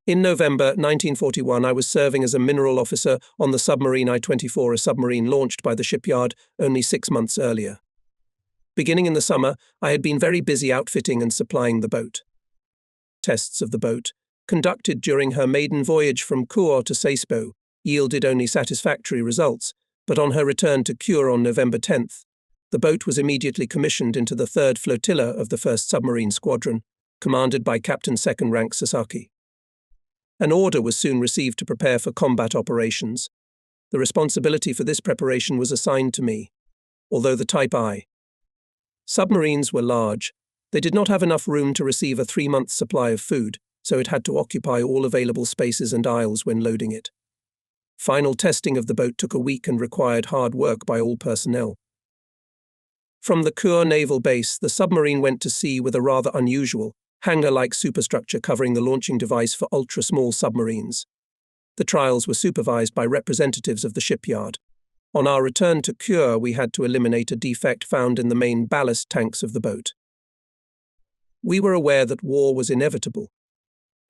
In November 1941, I was serving as a mineral officer on the submarine I-24, a submarine launched by the shipyard only 6 months earlier. Beginning in the summer, I had been very busy outfitting and supplying the boat. Tests of the boat, conducted during her maiden voyage from Kuo to Sasebo, yielded only satisfactory results, but on her return to Kure on November 10th, the boat was immediately commissioned into the 3rd Flotilla of the 1st Submarine Squadron, commanded by Captain 2nd Rank Sasaki. An order was soon received to prepare for combat operations. The responsibility for this preparation was assigned to me, although the Type I. Submarines were large. They did not have enough room to receive a 3-month supply of food, so it had to occupy all available spaces and aisles when loading it. Final testing of the boat took a week and required hard work by all personnel. From the Kure naval base, the submarine went to sea with a rather unusual, hangar-like superstructure covering the launching device for ultra-small submarines. The trials were supervised by representatives of the shipyard. On our return to Kure, we had to eliminate a defect found in the main ballast tanks of the boat. We were aware that war was inevitable,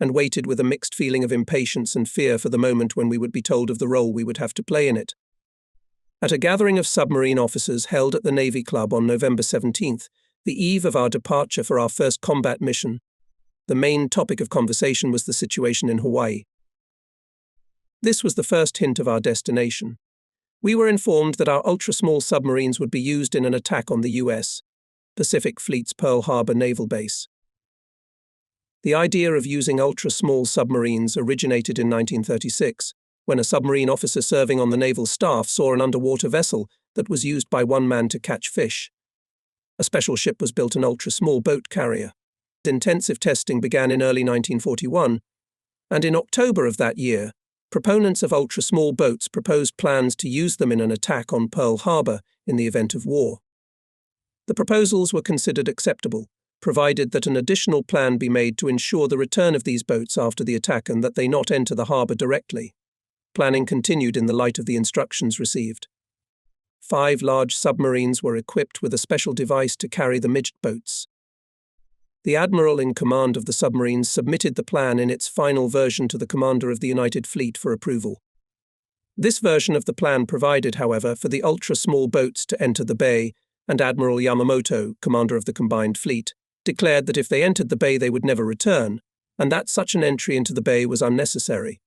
and waited with a mixed feeling of impatience and fear for the moment when we would be told of the role we would have to play in it. At a gathering of submarine officers held at the Navy Club on November 17th, the eve of our departure for our first combat mission, the main topic of conversation was the situation in Hawaii. This was the first hint of our destination. We were informed that our ultra-small submarines would be used in an attack on the U.S. Pacific Fleet's Pearl Harbor naval base. The idea of using ultra-small submarines originated in 1936, when a submarine officer serving on the naval staff saw an underwater vessel that was used by one man to catch fish. A special ship was built, an ultra-small boat carrier. Intensive testing began in early 1941, and in October of that year, proponents of ultra-small boats proposed plans to use them in an attack on Pearl Harbor in the event of war. The proposals were considered acceptable, provided that an additional plan be made to ensure the return of these boats after the attack and that they not enter the harbor directly. Planning continued in the light of the instructions received. 5 large submarines were equipped with a special device to carry the midget boats. The admiral in command of the submarines submitted the plan in its final version to the commander of the United Fleet for approval. This version of the plan provided, however, for the ultra-small boats to enter the bay, and Admiral Yamamoto, commander of the combined fleet, declared that if they entered the bay they would never return, and that such an entry into the bay was unnecessary.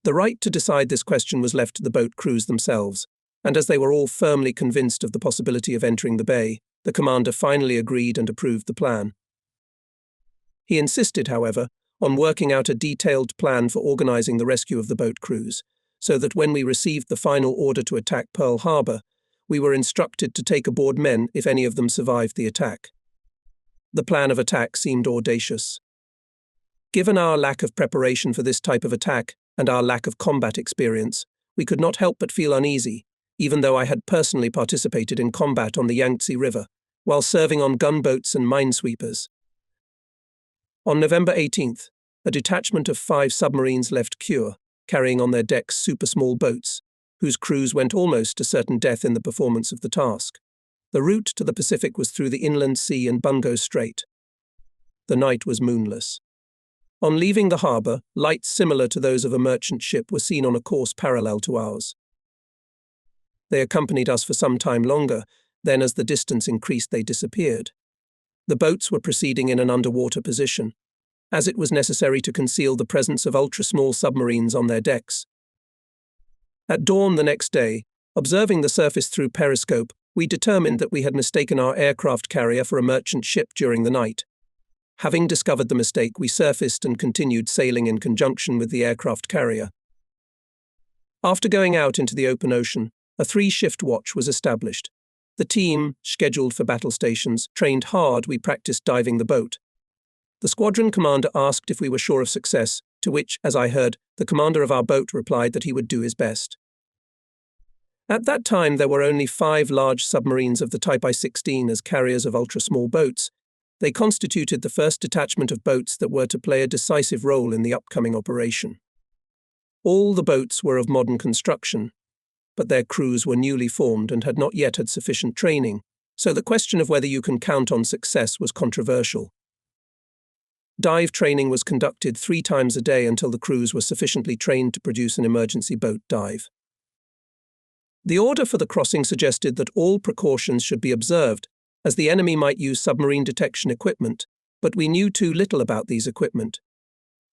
The right to decide this question was left to the boat crews themselves, and as they were all firmly convinced of the possibility of entering the bay, the commander finally agreed and approved the plan. He insisted, however, on working out a detailed plan for organizing the rescue of the boat crews, so that when we received the final order to attack Pearl Harbor, we were instructed to take aboard men if any of them survived the attack. The plan of attack seemed audacious. Given our lack of preparation for this type of attack and our lack of combat experience, we could not help but feel uneasy, even though I had personally participated in combat on the Yangtze River, while serving on gunboats and minesweepers. On November 18th, a detachment of 5 submarines left Kure, carrying on their decks super-small boats, whose crews went almost to certain death in the performance of the task. The route to the Pacific was through the Inland Sea and Bungo Strait. The night was moonless. On leaving the harbour, lights similar to those of a merchant ship were seen on a course parallel to ours. They accompanied us for some time longer, then as the distance increased they disappeared. The boats were proceeding in an underwater position, as it was necessary to conceal the presence of ultra-small submarines on their decks. At dawn the next day, observing the surface through periscope, we determined that we had mistaken our aircraft carrier for a merchant ship during the night. Having discovered the mistake, we surfaced and continued sailing in conjunction with the aircraft carrier. After going out into the open ocean, a 3-shift watch was established. The team, scheduled for battle stations, trained hard. We practiced diving the boat. The squadron commander asked if we were sure of success, to which, as I heard, the commander of our boat replied that he would do his best. At that time, there were only 5 large submarines of the Type I-16 as carriers of ultra-small boats. They constituted the first detachment of boats that were to play a decisive role in the upcoming operation. All the boats were of modern construction, but their crews were newly formed and had not yet had sufficient training, so the question of whether you can count on success was controversial. Dive training was conducted 3 times a day until the crews were sufficiently trained to produce an emergency boat dive. The order for the crossing suggested that all precautions should be observed, as the enemy might use submarine detection equipment, but we knew too little about these equipment.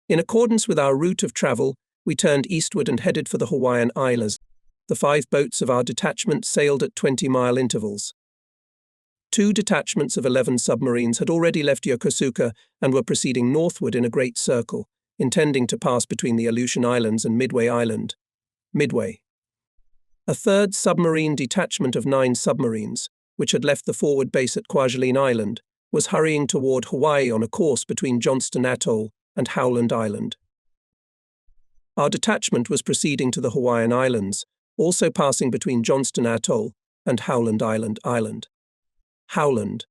In accordance with our route of travel, we turned eastward and headed for the Hawaiian Islands. The 5 boats of our detachment sailed at 20-mile intervals. 2 detachments of 11 submarines had already left Yokosuka and were proceeding northward in a great circle, intending to pass between the Aleutian Islands and Midway Island. Midway. A 3rd submarine detachment of 9 submarines, which had left the forward base at Kwajalein Island, was hurrying toward Hawaii on a course between Johnston Atoll and Howland Island. Our detachment was proceeding to the Hawaiian Islands, also passing between Johnston Atoll and Howland Island. Howland.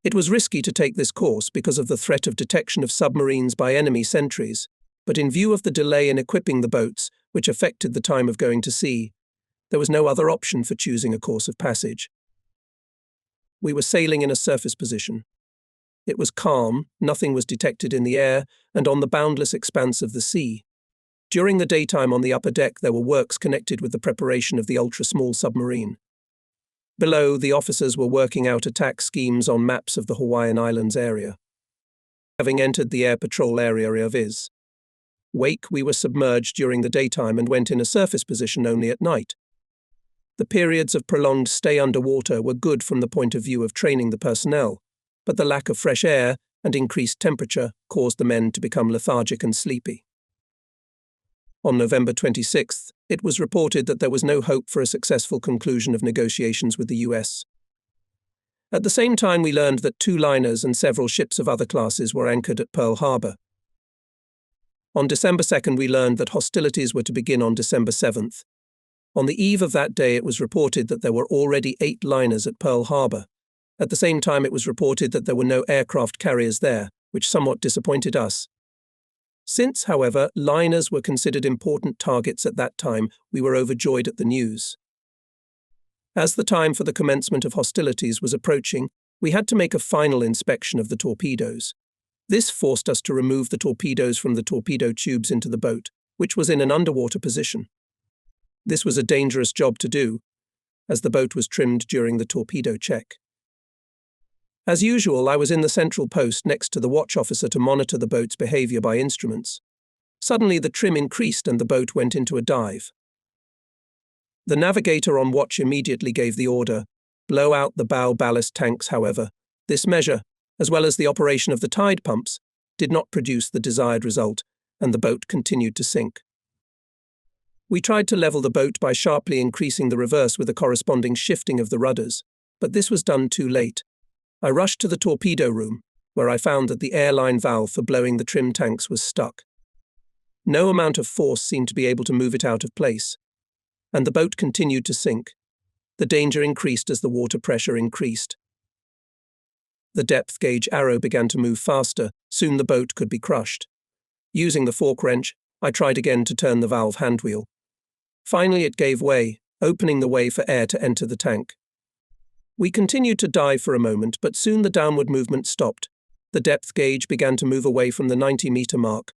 It was risky to take this course because of the threat of detection of submarines by enemy sentries, but in view of the delay in equipping the boats, which affected the time of going to sea, there was no other option for choosing a course of passage. We were sailing in a surface position. It was calm, nothing was detected in the air, and on the boundless expanse of the sea. During the daytime on the upper deck there were works connected with the preparation of the ultra-small submarine. Below, the officers were working out attack schemes on maps of the Hawaiian Islands area. Having entered the air patrol area of Is. Wake, we were submerged during the daytime and went in a surface position only at night. The periods of prolonged stay underwater were good from the point of view of training the personnel, but the lack of fresh air and increased temperature caused the men to become lethargic and sleepy. On November 26th, it was reported that there was no hope for a successful conclusion of negotiations with the US. At the same time, we learned that 2 liners and several ships of other classes were anchored at Pearl Harbor. On December 2nd, we learned that hostilities were to begin on December 7th. On the eve of that day, it was reported that there were already 8 liners at Pearl Harbor. At the same time, it was reported that there were no aircraft carriers there, which somewhat disappointed us. Since, however, liners were considered important targets at that time, we were overjoyed at the news. As the time for the commencement of hostilities was approaching, we had to make a final inspection of the torpedoes. This forced us to remove the torpedoes from the torpedo tubes into the boat, which was in an underwater position. This was a dangerous job to do, as the boat was trimmed during the torpedo check. As usual, I was in the central post next to the watch officer to monitor the boat's behavior by instruments. Suddenly the trim increased and the boat went into a dive. The navigator on watch immediately gave the order, blow out the bow ballast tanks. However, this measure, as well as the operation of the tide pumps, did not produce the desired result, and the boat continued to sink. We tried to level the boat by sharply increasing the reverse with a corresponding shifting of the rudders, but this was done too late. I rushed to the torpedo room, where I found that the airline valve for blowing the trim tanks was stuck. No amount of force seemed to be able to move it out of place, and the boat continued to sink. The danger increased as the water pressure increased. The depth gauge arrow began to move faster. Soon the boat could be crushed. Using the fork wrench, I tried again to turn the valve handwheel. Finally it gave way, opening the way for air to enter the tank. We continued to dive for a moment, but soon the downward movement stopped. The depth gauge began to move away from the 90-meter mark,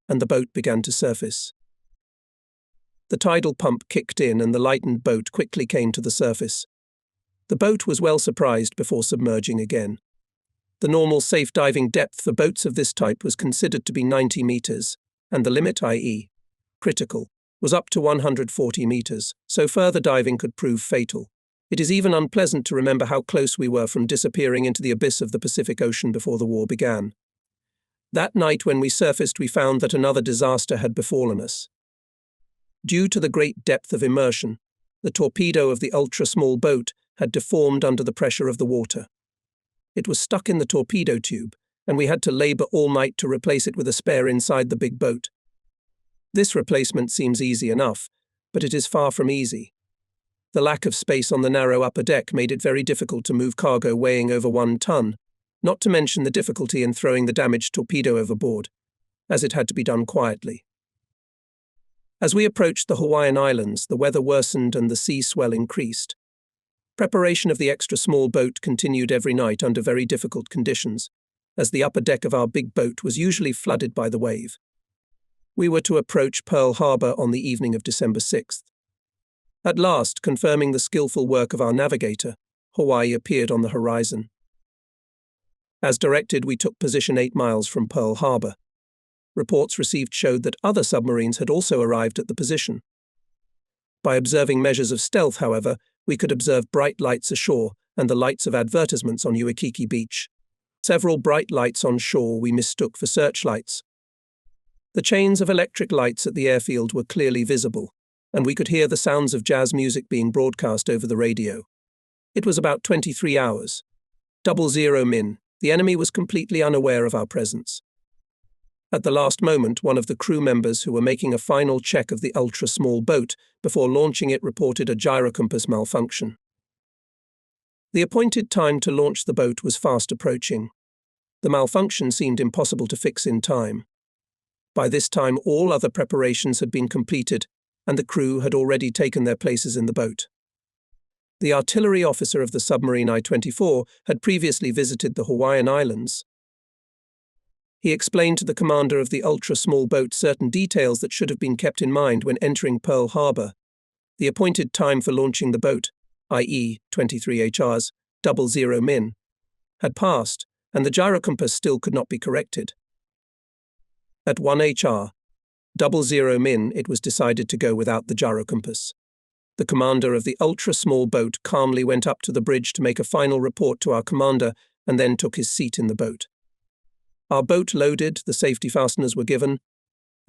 and the boat began to surface. The tidal pump kicked in and the lightened boat quickly came to the surface. The boat was well surprised before submerging again. The normal safe diving depth for boats of this type was considered to be 90 meters, and the limit, i.e., critical, was up to 140 meters, so further diving could prove fatal. It is even unpleasant to remember how close we were from disappearing into the abyss of the Pacific Ocean before the war began. That night when we surfaced, we found that another disaster had befallen us. Due to the great depth of immersion, the torpedo of the ultra-small boat had deformed under the pressure of the water. It was stuck in the torpedo tube, and we had to labor all night to replace it with a spare inside the big boat. This replacement seems easy enough, but it is far from easy. The lack of space on the narrow upper deck made it very difficult to move cargo weighing over 1 ton, not to mention the difficulty in throwing the damaged torpedo overboard, as it had to be done quietly. As we approached the Hawaiian Islands, the weather worsened and the sea swell increased. Preparation of the extra small boat continued every night under very difficult conditions, as the upper deck of our big boat was usually flooded by the wave. We were to approach Pearl Harbor on the evening of December 6th. At last, confirming the skillful work of our navigator, Hawaii appeared on the horizon. As directed, we took position 8 miles from Pearl Harbor. Reports received showed that other submarines had also arrived at the position. By observing measures of stealth, however, we could observe bright lights ashore and the lights of advertisements on Uikiki Beach. Several bright lights on shore we mistook for searchlights. The chains of electric lights at the airfield were clearly visible, and we could hear the sounds of jazz music being broadcast over the radio. It was about 23 hours. 00 min. The enemy was completely unaware of our presence. At the last moment, one of the crew members who were making a final check of the ultra-small boat before launching it reported a gyrocompass malfunction. The appointed time to launch the boat was fast approaching. The malfunction seemed impossible to fix in time. By this time, all other preparations had been completed, and the crew had already taken their places in the boat. The artillery officer of the submarine I-24 had previously visited the Hawaiian Islands. He explained to the commander of the ultra-small boat certain details that should have been kept in mind when entering Pearl Harbor. The appointed time for launching the boat, i.e. 23 HRs, 00 min, had passed, and the gyrocompass still could not be corrected. At 1 HR, 00 min, it was decided to go without the gyrocompass. The commander of the ultra-small boat calmly went up to the bridge to make a final report to our commander and then took his seat in the boat. Our boat loaded, the safety fasteners were given,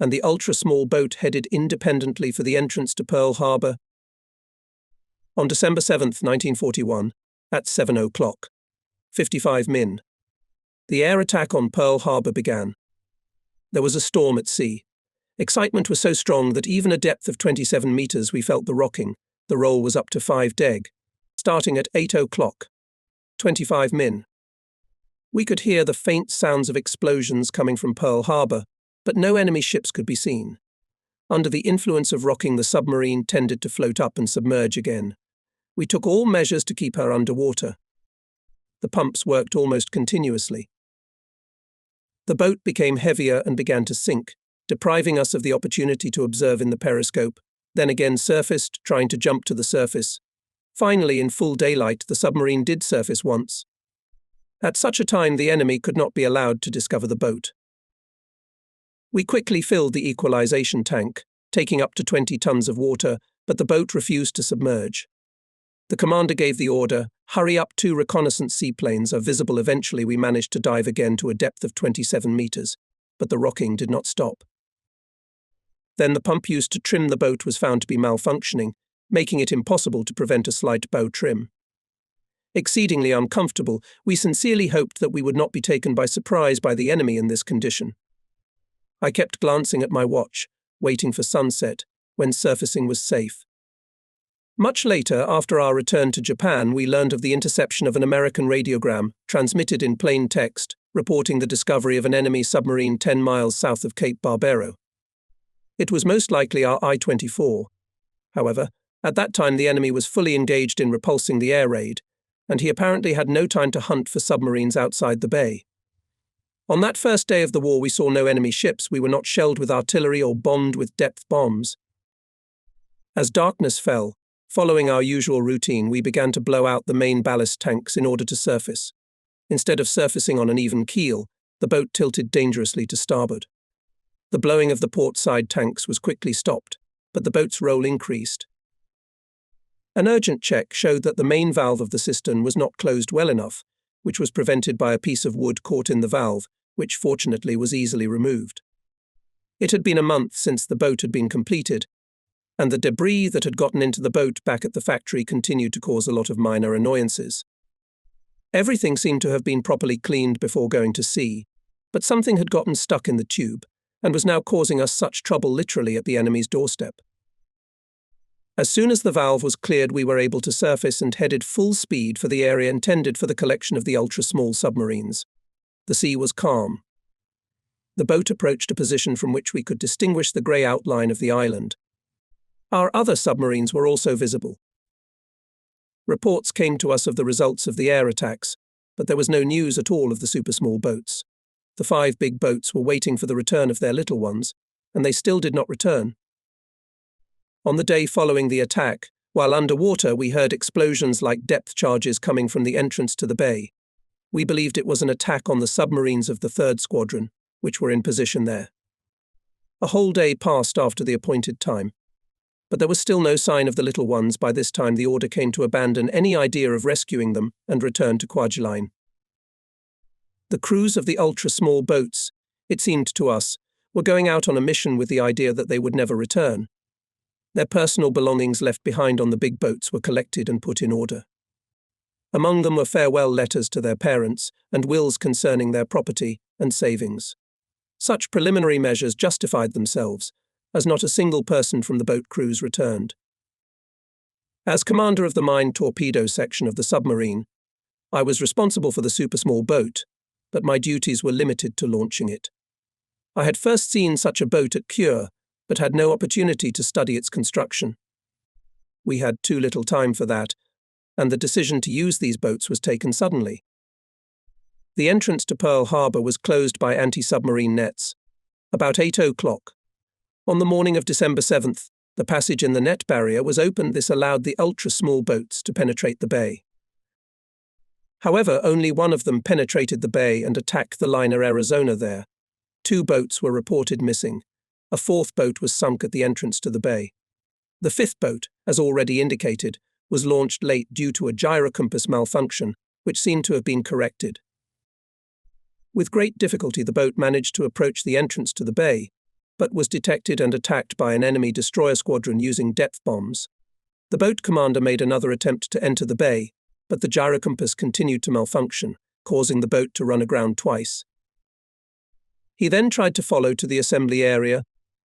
and the ultra-small boat headed independently for the entrance to Pearl Harbor. On December 7, 1941, at 7 o'clock, 55 min, the air attack on Pearl Harbor began. There was a storm at sea. Excitement was so strong that even a depth of 27 meters we felt the rocking. The roll was up to 5 deg. Starting at 8 o'clock, 25 min. We could hear the faint sounds of explosions coming from Pearl Harbor, but no enemy ships could be seen. Under the influence of rocking, the submarine tended to float up and submerge again. We took all measures to keep her underwater. The pumps worked almost continuously. The boat became heavier and began to sink, depriving us of the opportunity to observe in the periscope, then again surfaced, trying to jump to the surface. Finally, in full daylight, the submarine did surface once. At such a time, the enemy could not be allowed to discover the boat. We quickly filled the equalization tank, taking up to 20 tons of water, but the boat refused to submerge. The commander gave the order, "Hurry up, 2 reconnaissance seaplanes are visible." Eventually, we managed to dive again to a depth of 27 meters, but the rocking did not stop. Then the pump used to trim the boat was found to be malfunctioning, making it impossible to prevent a slight bow trim. Exceedingly uncomfortable, we sincerely hoped that we would not be taken by surprise by the enemy in this condition. I kept glancing at my watch, waiting for sunset, when surfacing was safe. Much later, after our return to Japan, we learned of the interception of an American radiogram, transmitted in plain text, reporting the discovery of an enemy submarine 10 miles south of Cape Barbaro. It was most likely our I-24. However, at that time the enemy was fully engaged in repulsing the air raid, and he apparently had no time to hunt for submarines outside the bay. On that first day of the war, we saw no enemy ships. We were not shelled with artillery or bombed with depth bombs. As darkness fell, following our usual routine, we began to blow out the main ballast tanks in order to surface. Instead of surfacing on an even keel, the boat tilted dangerously to starboard. The blowing of the port side tanks was quickly stopped, but the boat's roll increased. An urgent check showed that the main valve of the cistern was not closed well enough, which was prevented by a piece of wood caught in the valve, which fortunately was easily removed. It had been a month since the boat had been completed, and the debris that had gotten into the boat back at the factory continued to cause a lot of minor annoyances. Everything seemed to have been properly cleaned before going to sea, but something had gotten stuck in the tube, and was now causing us such trouble literally at the enemy's doorstep. As soon as the valve was cleared, we were able to surface and headed full speed for the area intended for the collection of the ultra-small submarines. The sea was calm. The boat approached a position from which we could distinguish the grey outline of the island. Our other submarines were also visible. Reports came to us of the results of the air attacks, but there was no news at all of the super small boats. The 5 big boats were waiting for the return of their little ones, and they still did not return. On the day following the attack, while underwater, we heard explosions like depth charges coming from the entrance to the bay. We believed it was an attack on the submarines of the 3rd Squadron, which were in position there. A whole day passed after the appointed time, but there was still no sign of the little ones. By this time the order came to abandon any idea of rescuing them and return to Kwajalein. The crews of the ultra-small boats, it seemed to us, were going out on a mission with the idea that they would never return. Their personal belongings left behind on the big boats were collected and put in order. Among them were farewell letters to their parents and wills concerning their property and savings. Such preliminary measures justified themselves, as not a single person from the boat crews returned. As commander of the mine torpedo section of the submarine, I was responsible for the super-small boat, but my duties were limited to launching it. I had first seen such a boat at Kure, but had no opportunity to study its construction. We had too little time for that, and the decision to use these boats was taken suddenly. The entrance to Pearl Harbor was closed by anti-submarine nets. About 8 o'clock. On the morning of December 7th, the passage in the net barrier was opened. This allowed the ultra-small boats to penetrate the bay. However, only one of them penetrated the bay and attacked the liner Arizona there. 2 boats were reported missing. A 4th boat was sunk at the entrance to the bay. The 5th boat, as already indicated, was launched late due to a gyrocompass malfunction, which seemed to have been corrected. With great difficulty the boat managed to approach the entrance to the bay, but was detected and attacked by an enemy destroyer squadron using depth bombs. The boat commander made another attempt to enter the bay, but the gyrocompass continued to malfunction, causing the boat to run aground twice. He then tried to follow to the assembly area,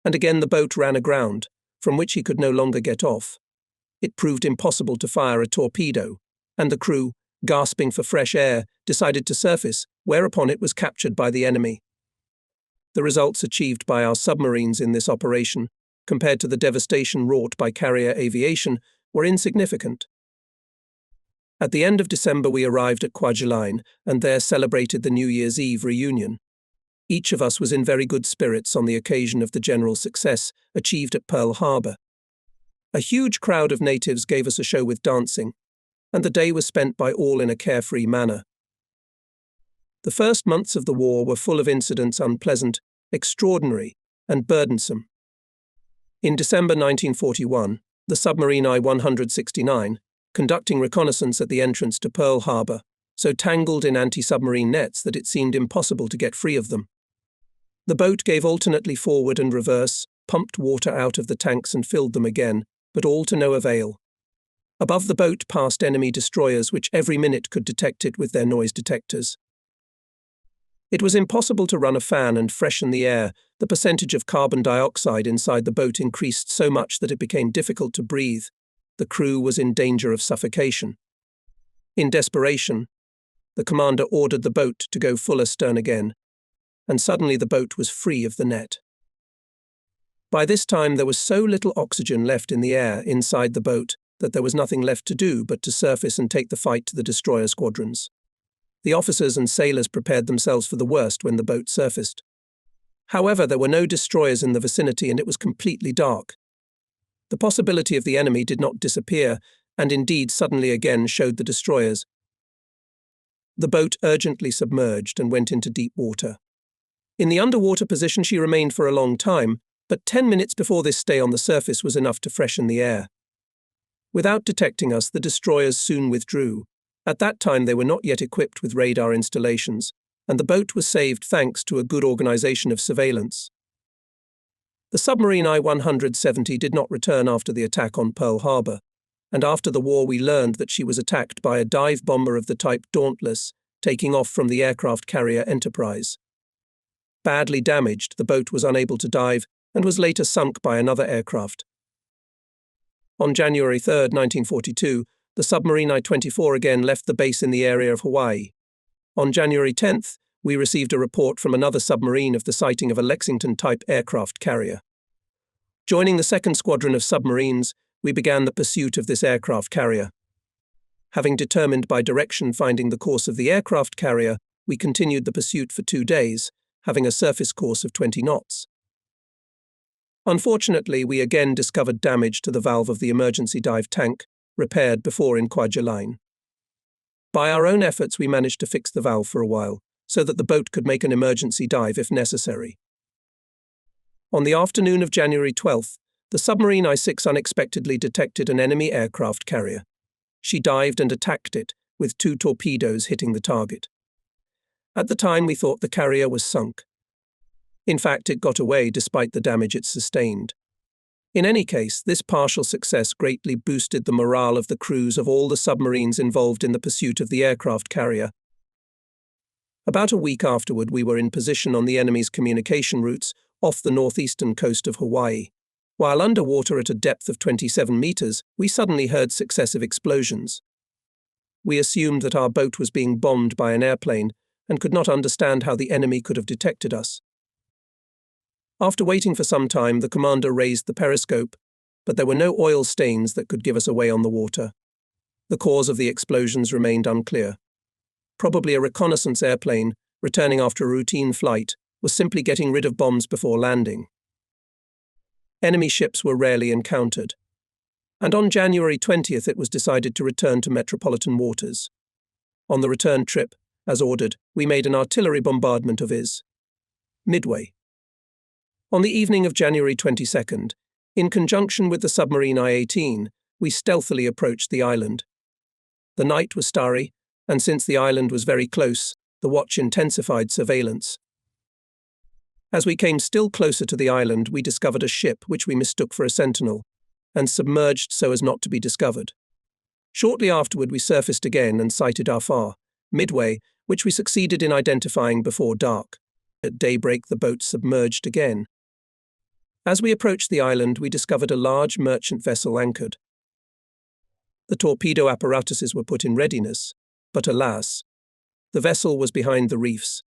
and again the boat ran aground, from which he could no longer get off. It proved impossible to fire a torpedo, and the crew, gasping for fresh air, decided to surface, whereupon it was captured by the enemy. The results achieved by our submarines in this operation, compared to the devastation wrought by carrier aviation, were insignificant. At the end of December we arrived at Kwajalein and there celebrated the New Year's Eve reunion. Each of us was in very good spirits on the occasion of the general success achieved at Pearl Harbor. A huge crowd of natives gave us a show with dancing, and the day was spent by all in a carefree manner. The first months of the war were full of incidents unpleasant, extraordinary, and burdensome. In December 1941, the submarine I-169, conducting reconnaissance at the entrance to Pearl Harbor, so tangled in anti-submarine nets that it seemed impossible to get free of them. The boat gave alternately forward and reverse, pumped water out of the tanks and filled them again, but all to no avail. Above the boat passed enemy destroyers which every minute could detect it with their noise detectors. It was impossible to run a fan and freshen the air. The percentage of carbon dioxide inside the boat increased so much that it became difficult to breathe. The crew was in danger of suffocation. In desperation, the commander ordered the boat to go full astern again, and suddenly the boat was free of the net. By this time there was so little oxygen left in the air inside the boat that there was nothing left to do but to surface and take the fight to the destroyer squadrons. The officers and sailors prepared themselves for the worst when the boat surfaced. However, there were no destroyers in the vicinity and it was completely dark. The possibility of the enemy did not disappear, and indeed suddenly again showed the destroyers. The boat urgently submerged and went into deep water. In the underwater position she remained for a long time, but 10 minutes before this stay on the surface was enough to freshen the air. Without detecting us, the destroyers soon withdrew. At that time they were not yet equipped with radar installations, and the boat was saved thanks to a good organization of surveillance. The submarine I-170 did not return after the attack on Pearl Harbor, and after the war we learned that she was attacked by a dive bomber of the type Dauntless, taking off from the aircraft carrier Enterprise. Badly damaged, the boat was unable to dive and was later sunk by another aircraft. On January 3, 1942, the submarine I-24 again left the base in the area of Hawaii. On January 10th, we received a report from another submarine of the sighting of a Lexington-type aircraft carrier. Joining the 2nd Squadron of submarines, we began the pursuit of this aircraft carrier. Having determined by direction finding the course of the aircraft carrier, we continued the pursuit for 2 days, having a surface course of 20 knots. Unfortunately, we again discovered damage to the valve of the emergency dive tank, repaired before in Kwajalein. By our own efforts, we managed to fix the valve for a while, so that the boat could make an emergency dive if necessary. On the afternoon of January 12th, the submarine I-6 unexpectedly detected an enemy aircraft carrier. She dived and attacked it, with 2 torpedoes hitting the target. At the time, we thought the carrier was sunk. In fact, it got away despite the damage it sustained. In any case, this partial success greatly boosted the morale of the crews of all the submarines involved in the pursuit of the aircraft carrier. About a week afterward, we were in position on the enemy's communication routes off the northeastern coast of Hawaii. While underwater at a depth of 27 meters, we suddenly heard successive explosions. We assumed that our boat was being bombed by an airplane and could not understand how the enemy could have detected us. After waiting for some time, the commander raised the periscope, but there were no oil stains that could give us away on the water. The cause of the explosions remained unclear. Probably a reconnaissance airplane, returning after a routine flight, was simply getting rid of bombs before landing. Enemy ships were rarely encountered, and on January 20th it was decided to return to metropolitan waters. On the return trip, as ordered, we made an artillery bombardment of Midway. On the evening of January 22nd, in conjunction with the submarine I-18, we stealthily approached the island. The night was starry, and since the island was very close, the watch intensified surveillance. As we came still closer to the island, we discovered a ship which we mistook for a sentinel, and submerged so as not to be discovered. Shortly afterward, we surfaced again and sighted our Midway, which we succeeded in identifying before dark. At daybreak, the boat submerged again. As we approached the island, we discovered a large merchant vessel anchored. The torpedo apparatuses were put in readiness, but alas, the vessel was behind the reefs,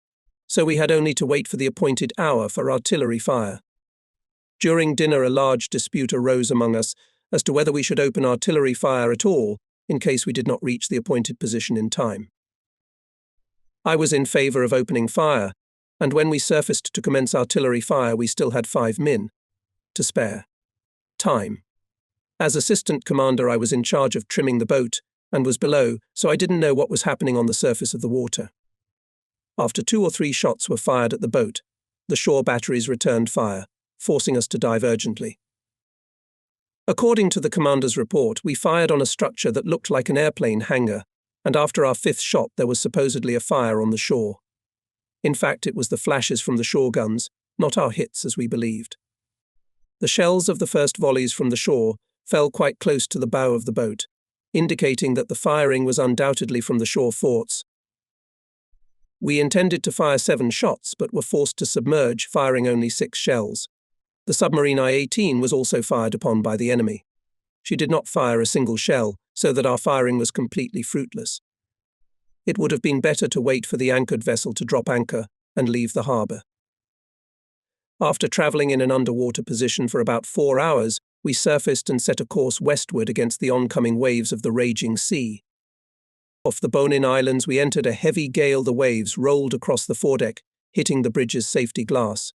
so we had only to wait for the appointed hour for artillery fire. During dinner, a large dispute arose among us as to whether we should open artillery fire at all in case we did not reach the appointed position in time. I was in favor of opening fire, and when we surfaced to commence artillery fire, we still had 5 men to spare. Time. As assistant commander, I was in charge of trimming the boat and was below, so I didn't know what was happening on the surface of the water. After 2 or 3 shots were fired at the boat, the shore batteries returned fire, forcing us to dive urgently. According to the commander's report, we fired on a structure that looked like an airplane hangar, and after our 5th shot there was supposedly a fire on the shore. In fact, it was the flashes from the shore guns, not our hits as we believed. The shells of the first volleys from the shore fell quite close to the bow of the boat, indicating that the firing was undoubtedly from the shore forts. We intended to fire 7 shots, but were forced to submerge, firing only 6 shells. The submarine I-18 was also fired upon by the enemy. She did not fire a single shell, so that our firing was completely fruitless. It would have been better to wait for the anchored vessel to drop anchor and leave the harbour. After travelling in an underwater position for about 4 hours, we surfaced and set a course westward against the oncoming waves of the raging sea. Off the Bonin Islands, we entered a heavy gale. The waves rolled across the foredeck, hitting the bridge's safety glass.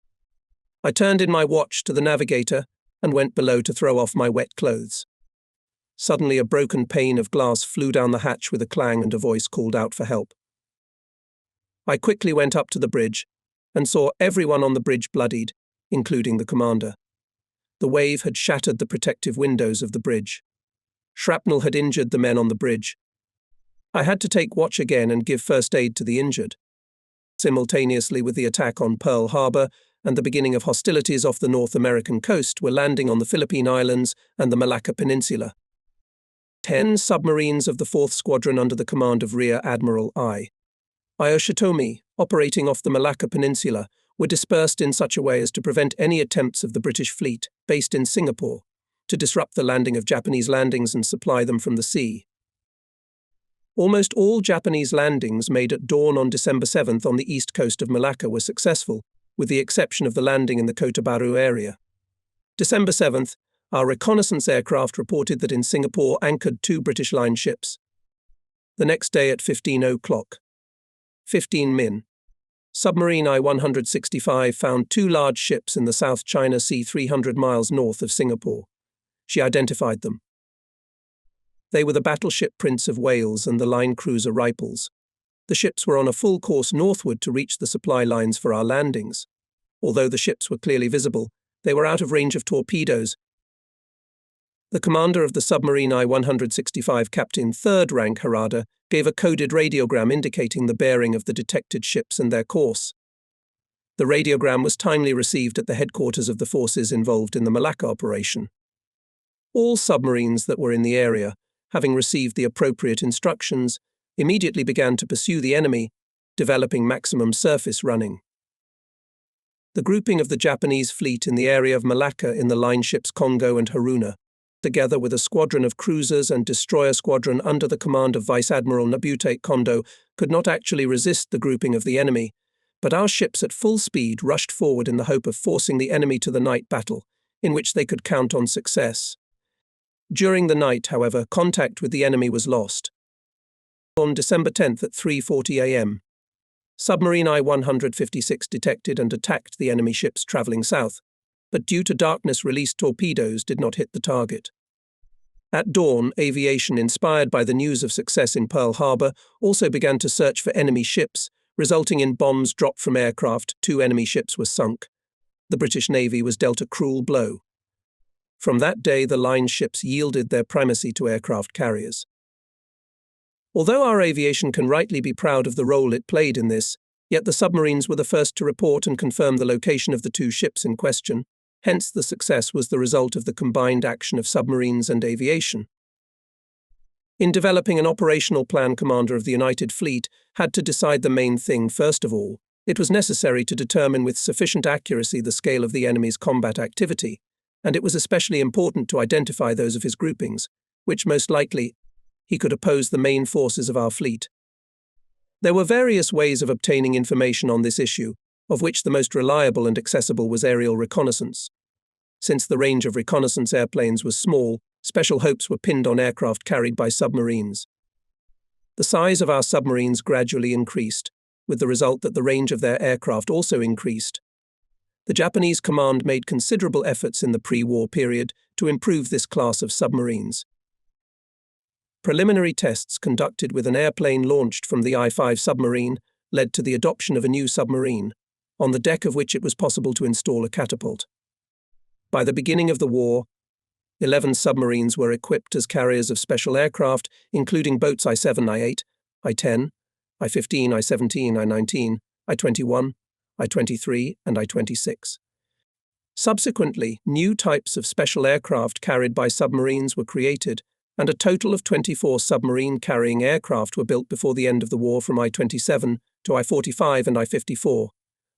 I turned in my watch to the navigator and went below to throw off my wet clothes. Suddenly, a broken pane of glass flew down the hatch with a clang and a voice called out for help. I quickly went up to the bridge and saw everyone on the bridge bloodied, including the commander. The wave had shattered the protective windows of the bridge. Shrapnel had injured the men on the bridge. I had to take watch again and give first aid to the injured. Simultaneously with the attack on Pearl Harbor and the beginning of hostilities off the North American coast were landing on the Philippine Islands and the Malacca Peninsula. 10 submarines of the 4th Squadron under the command of Rear Admiral Ayoshitomi, operating off the Malacca Peninsula, were dispersed in such a way as to prevent any attempts of the British fleet, based in Singapore, to disrupt the landing of Japanese landings and supply them from the sea. Almost all Japanese landings made at dawn on December 7th on the east coast of Malacca were successful, with the exception of the landing in the Kota Baru area. December 7th, our reconnaissance aircraft reported that in Singapore anchored 2 British line ships. The next day at 15 o'clock. 15 min. Submarine I-165 found 2 large ships in the South China Sea 300 miles north of Singapore. She identified them. They were the battleship Prince of Wales and the line cruiser Ripoll. The ships were on a full course northward to reach the supply lines for our landings. Although the ships were clearly visible, they were out of range of torpedoes. The commander of the submarine I-165, Captain 3rd rank Harada, gave a coded radiogram indicating the bearing of the detected ships and their course. The radiogram was timely received at the headquarters of the forces involved in the Malacca operation. All submarines that were in the area, having received the appropriate instructions, immediately began to pursue the enemy, developing maximum surface running. The grouping of the Japanese fleet in the area of Malacca in the line ships Kongo and Haruna, together with a squadron of cruisers and destroyer squadron under the command of Vice Admiral Nabute Kondo, could not actually resist the grouping of the enemy, but our ships at full speed rushed forward in the hope of forcing the enemy to the night battle, in which they could count on success. During the night, however, contact with the enemy was lost. On December 10th at 3:40 a.m., submarine I-156 detected and attacked the enemy ships travelling south, but due to darkness released torpedoes did not hit the target. At dawn, aviation, inspired by the news of success in Pearl Harbor, also began to search for enemy ships, resulting in bombs dropped from aircraft. 2 enemy ships were sunk. The British Navy was dealt a cruel blow. From that day, the line ships yielded their primacy to aircraft carriers. Although our aviation can rightly be proud of the role it played in this, yet the submarines were the first to report and confirm the location of the 2 ships in question. Hence, the success was the result of the combined action of submarines and aviation. In developing an operational plan, commander of the United Fleet had to decide the main thing first of all. It was necessary to determine with sufficient accuracy the scale of the enemy's combat activity, and it was especially important to identify those of his groupings, which most likely he could oppose the main forces of our fleet. There were various ways of obtaining information on this issue, of which the most reliable and accessible was aerial reconnaissance. Since the range of reconnaissance airplanes was small, special hopes were pinned on aircraft carried by submarines. The size of our submarines gradually increased, with the result that the range of their aircraft also increased. The Japanese command made considerable efforts in the pre-war period to improve this class of submarines. Preliminary tests conducted with an airplane launched from the I-5 submarine led to the adoption of a new submarine, on the deck of which it was possible to install a catapult. By the beginning of the war, 11 submarines were equipped as carriers of special aircraft, including boats I-7, I-8, I-10, I-15, I-17, I-19, I-21, I-23, and I-26. Subsequently, new types of special aircraft carried by submarines were created, and a total of 24 submarine-carrying aircraft were built before the end of the war from I-27 to I-45 and I-54,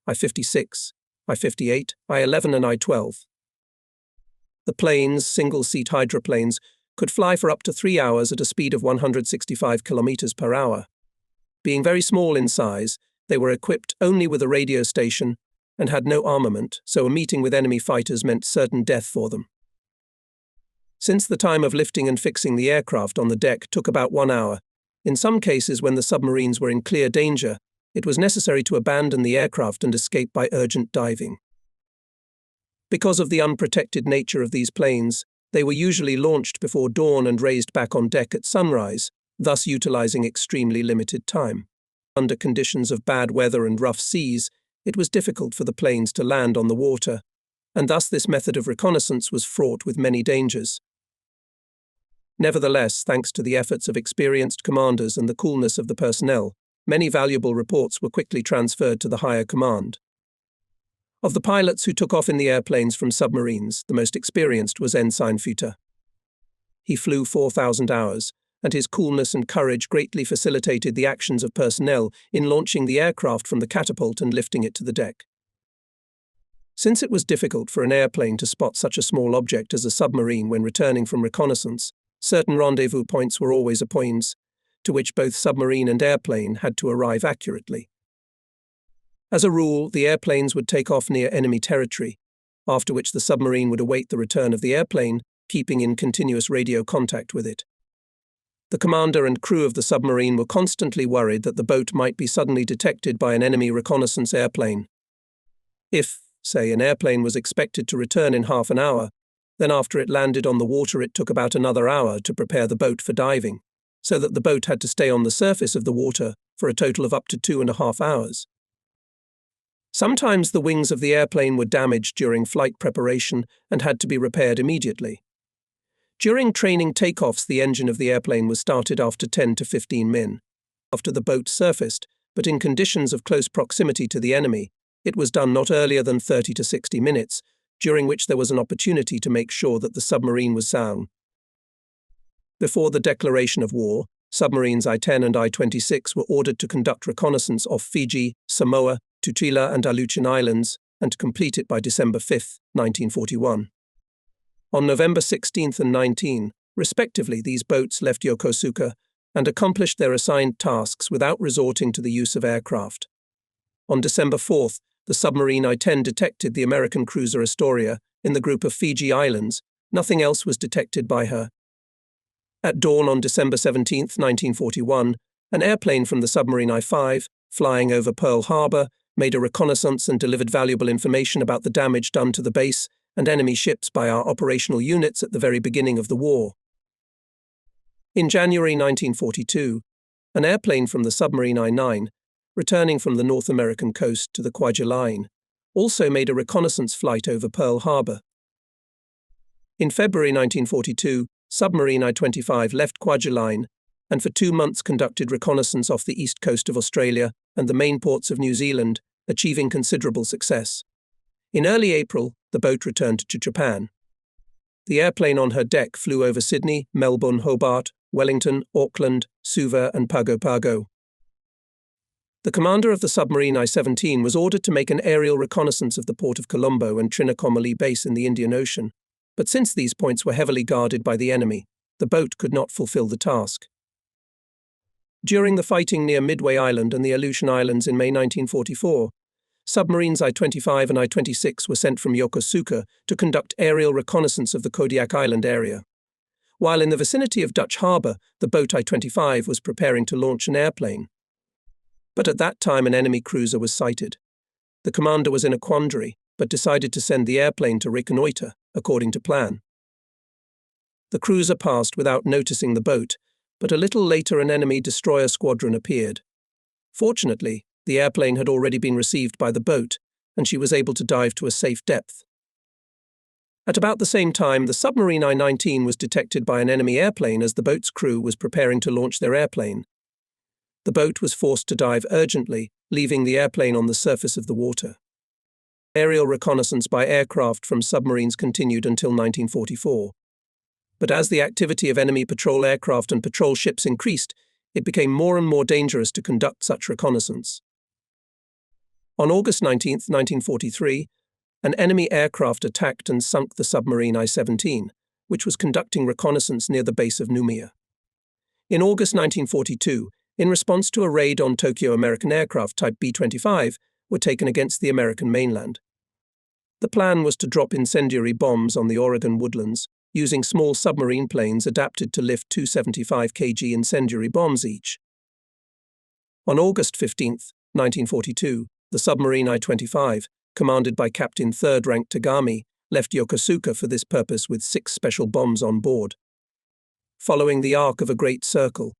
I-56, I-58, I-11 and I-12. The planes, single-seat hydroplanes, could fly for up to 3 hours at a speed of 165 kilometers per hour. Being very small in size, they were equipped only with a radio station and had no armament, so a meeting with enemy fighters meant certain death for them. Since the time of lifting and fixing the aircraft on the deck took about 1 hour, in some cases when the submarines were in clear danger, it was necessary to abandon the aircraft and escape by urgent diving. Because of the unprotected nature of these planes, they were usually launched before dawn and raised back on deck at sunrise, thus utilizing extremely limited time. Under conditions of bad weather and rough seas, it was difficult for the planes to land on the water, and thus this method of reconnaissance was fraught with many dangers. Nevertheless, thanks to the efforts of experienced commanders and the coolness of the personnel, many valuable reports were quickly transferred to the higher command. Of the pilots who took off in the airplanes from submarines, the most experienced was Ensign Futa. He flew 4,000 hours, and his coolness and courage greatly facilitated the actions of personnel in launching the aircraft from the catapult and lifting it to the deck. Since it was difficult for an airplane to spot such a small object as a submarine when returning from reconnaissance, certain rendezvous points were always points to which both submarine and airplane had to arrive accurately. As a rule, the airplanes would take off near enemy territory, after which the submarine would await the return of the airplane, keeping in continuous radio contact with it. The commander and crew of the submarine were constantly worried that the boat might be suddenly detected by an enemy reconnaissance airplane. If, say, an airplane was expected to return in half an hour, then after it landed on the water it took about another hour to prepare the boat for diving, so that the boat had to stay on the surface of the water for a total of up to 2.5 hours. Sometimes the wings of the airplane were damaged during flight preparation and had to be repaired immediately. During training takeoffs, the engine of the airplane was started after 10 to 15 min. After the boat surfaced, but in conditions of close proximity to the enemy, it was done not earlier than 30 to 60 minutes, during which there was an opportunity to make sure that the submarine was sound. Before the declaration of war, submarines I-10 and I-26 were ordered to conduct reconnaissance off Fiji, Samoa, Tutuila and Aleutian Islands, and to complete it by December 5, 1941. On November 16 and 19, respectively, these boats left Yokosuka and accomplished their assigned tasks without resorting to the use of aircraft. On December 4, the submarine I-10 detected the American cruiser Astoria in the group of Fiji Islands. Nothing else was detected by her. At dawn on December 17, 1941, an airplane from the submarine I-5, flying over Pearl Harbor, made a reconnaissance and delivered valuable information about the damage done to the base and enemy ships by our operational units at the very beginning of the war. In January 1942, an airplane from the submarine I-9, returning from the North American coast to the Kwajalein, also made a reconnaissance flight over Pearl Harbor. In February 1942, submarine I-25 left Kwajalein and for 2 months conducted reconnaissance off the east coast of Australia and the main ports of New Zealand, achieving considerable success. In early April, the boat returned to Japan. The airplane on her deck flew over Sydney, Melbourne, Hobart, Wellington, Auckland, Suva and Pago Pago. The commander of the submarine I-17 was ordered to make an aerial reconnaissance of the port of Colombo and Trincomalee base in the Indian Ocean, but since these points were heavily guarded by the enemy, the boat could not fulfill the task. During the fighting near Midway Island and the Aleutian Islands in May 1944, submarines I-25 and I-26 were sent from Yokosuka to conduct aerial reconnaissance of the Kodiak Island area. While in the vicinity of Dutch Harbour, the boat I-25 was preparing to launch an airplane. But at that time an enemy cruiser was sighted. The commander was in a quandary, but decided to send the airplane to reconnoitre, according to plan. The cruiser passed without noticing the boat, but a little later an enemy destroyer squadron appeared. Fortunately, the airplane had already been received by the boat, and she was able to dive to a safe depth. At about the same time, the submarine I-19 was detected by an enemy airplane as the boat's crew was preparing to launch their airplane. The boat was forced to dive urgently, leaving the airplane on the surface of the water. Aerial reconnaissance by aircraft from submarines continued until 1944. But as the activity of enemy patrol aircraft and patrol ships increased, it became more and more dangerous to conduct such reconnaissance. On August 19, 1943, an enemy aircraft attacked and sunk the submarine I-17, which was conducting reconnaissance near the base of Noumea. In August 1942, in response to a raid on Tokyo, American aircraft type B-25 were taken against the American mainland. The plan was to drop incendiary bombs on the Oregon woodlands, using small submarine planes adapted to lift 275 kg incendiary bombs each. On August 15, 1942, the submarine I-25, commanded by Captain 3rd Rank Tagami, left Yokosuka for this purpose with 6 special bombs on board. Following the arc of a great circle,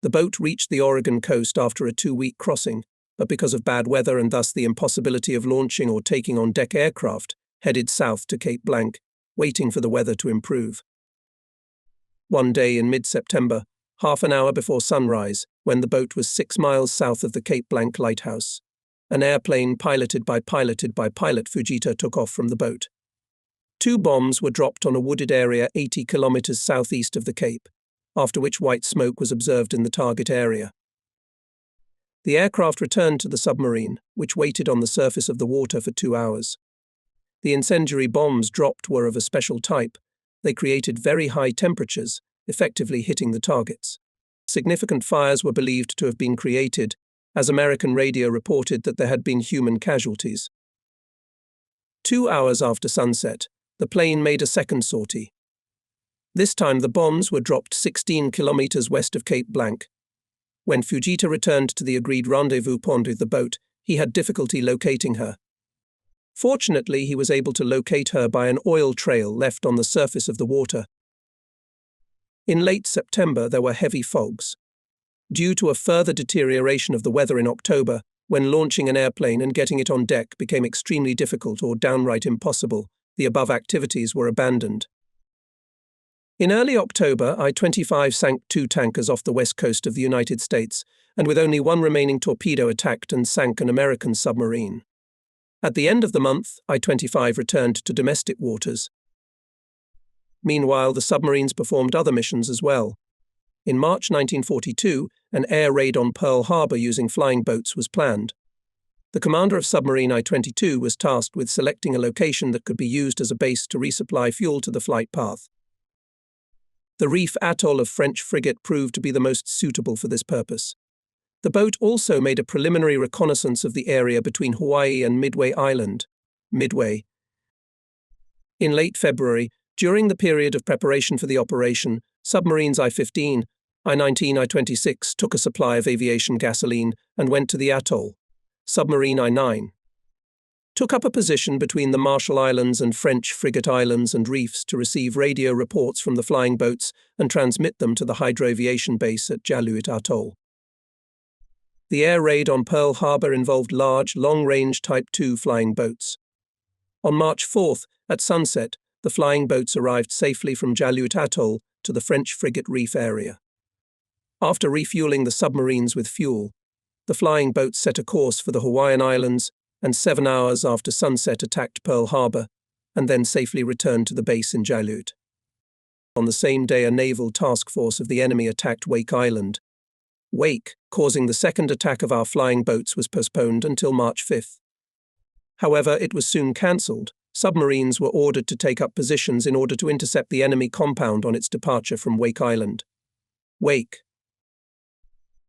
the boat reached the Oregon coast after a 2-week crossing, but because of bad weather and thus the impossibility of launching or taking on deck aircraft, headed south to Cape Blanc, waiting for the weather to improve. One day in mid-September, half an hour before sunrise, when the boat was 6 miles south of the Cape Blanc lighthouse, an airplane piloted by pilot Fujita took off from the boat. 2 bombs were dropped on a wooded area 80 kilometers southeast of the Cape, after which white smoke was observed in the target area. The aircraft returned to the submarine, which waited on the surface of the water for 2 hours. The incendiary bombs dropped were of a special type. They created very high temperatures, effectively hitting the targets. Significant fires were believed to have been created, as American radio reported that there had been human casualties. 2 hours after sunset, the plane made a second sortie. This time the bombs were dropped 16 kilometers west of Cape Blanc. When Fujita returned to the agreed rendezvous point with the boat, he had difficulty locating her. Fortunately, he was able to locate her by an oil trail left on the surface of the water. In late September, there were heavy fogs. Due to a further deterioration of the weather in October, when launching an airplane and getting it on deck became extremely difficult or downright impossible, the above activities were abandoned. In early October, I-25 sank 2 tankers off the west coast of the United States, and with only one remaining torpedo attacked and sank an American submarine. At the end of the month, I-25 returned to domestic waters. Meanwhile, the submarines performed other missions as well. In March 1942, an air raid on Pearl Harbor using flying boats was planned. The commander of submarine I-22 was tasked with selecting a location that could be used as a base to resupply fuel to the flight path. The reef atoll of French frigate proved to be the most suitable for this purpose. The boat also made a preliminary reconnaissance of the area between Hawaii and Midway Island. Midway. In late February, during the period of preparation for the operation, submarines I-15, I-19, I-26 took a supply of aviation gasoline and went to the atoll. Submarine I-9 took up a position between the Marshall Islands and French Frigate Islands and reefs to receive radio reports from the flying boats and transmit them to the hydroaviation base at Jaluit Atoll. The air raid on Pearl Harbor involved large, long-range Type 2 flying boats. On March 4th, at sunset, the flying boats arrived safely from Jaluit Atoll to the French frigate reef area. After refueling the submarines with fuel, the flying boats set a course for the Hawaiian Islands and 7 hours after sunset attacked Pearl Harbor and then safely returned to the base in Jaluit. On the same day, a naval task force of the enemy attacked Wake Island. Wake, causing the second attack of our flying boats, was postponed until March 5th. However, it was soon cancelled. Submarines were ordered to take up positions in order to intercept the enemy compound on its departure from Wake Island. Wake.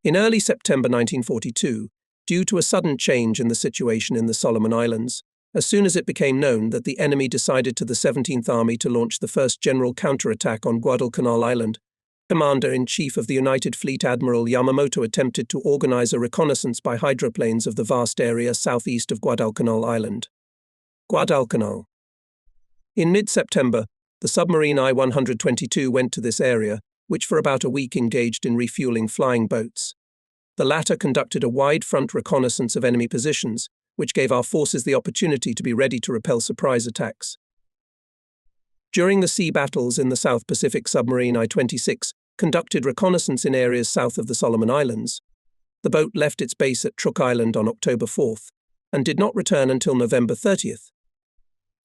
In early September 1942, due to a sudden change in the situation in the Solomon Islands, as soon as it became known that the enemy decided to the 17th Army to launch the first general counterattack on Guadalcanal Island, Commander-in-Chief of the United Fleet Admiral Yamamoto attempted to organize a reconnaissance by hydroplanes of the vast area southeast of Guadalcanal Island. Guadalcanal. In mid-September, the submarine I-122 went to this area, which for about a week engaged in refueling flying boats. The latter conducted a wide-front reconnaissance of enemy positions, which gave our forces the opportunity to be ready to repel surprise attacks. During the sea battles in the South Pacific, submarine I-26 conducted reconnaissance in areas south of the Solomon Islands. The boat left its base at Truk Island on October 4th and did not return until November 30th.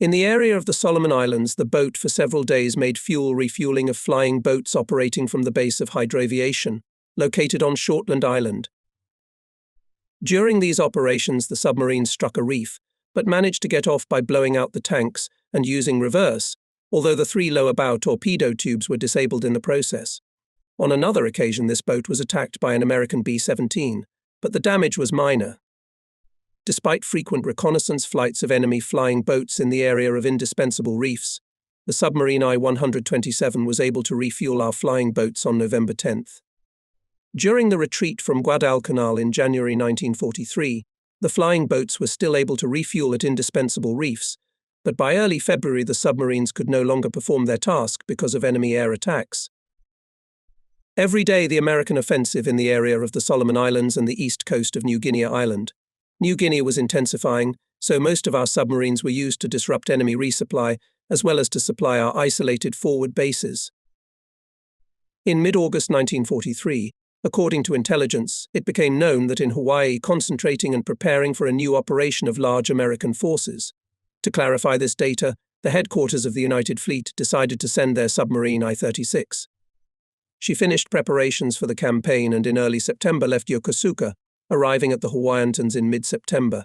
In the area of the Solomon Islands, the boat for several days made fuel refueling of flying boats operating from the base of hydroaviation, located on Shortland Island. During these operations, the submarine struck a reef, but managed to get off by blowing out the tanks and using reverse, although the 3 lower bow torpedo tubes were disabled in the process. On another occasion, this boat was attacked by an American B-17, but the damage was minor. Despite frequent reconnaissance flights of enemy flying boats in the area of indispensable reefs, the submarine I-127 was able to refuel our flying boats on November 10th. During the retreat from Guadalcanal in January 1943, the flying boats were still able to refuel at indispensable reefs, but by early February the submarines could no longer perform their task because of enemy air attacks. Every day, the American offensive in the area of the Solomon Islands and the east coast of New Guinea Island. New Guinea was intensifying, so most of our submarines were used to disrupt enemy resupply, as well as to supply our isolated forward bases. In mid-August 1943, according to intelligence, it became known that in Hawaii, concentrating and preparing for a new operation of large American forces. To clarify this data, the headquarters of the United Fleet decided to send their submarine I-36. She finished preparations for the campaign and in early September left Yokosuka, arriving at the Hawaiians in mid-September.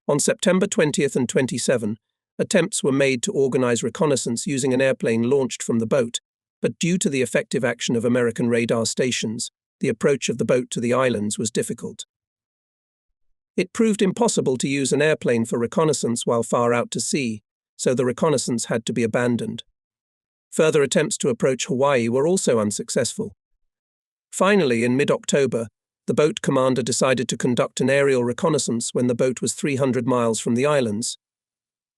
On September 20th and 27, attempts were made to organize reconnaissance using an airplane launched from the boat, but due to the effective action of American radar stations, the approach of the boat to the islands was difficult. It proved impossible to use an airplane for reconnaissance while far out to sea, so the reconnaissance had to be abandoned. Further attempts to approach Hawaii were also unsuccessful. Finally, in mid-October, the boat commander decided to conduct an aerial reconnaissance when the boat was 300 miles from the islands.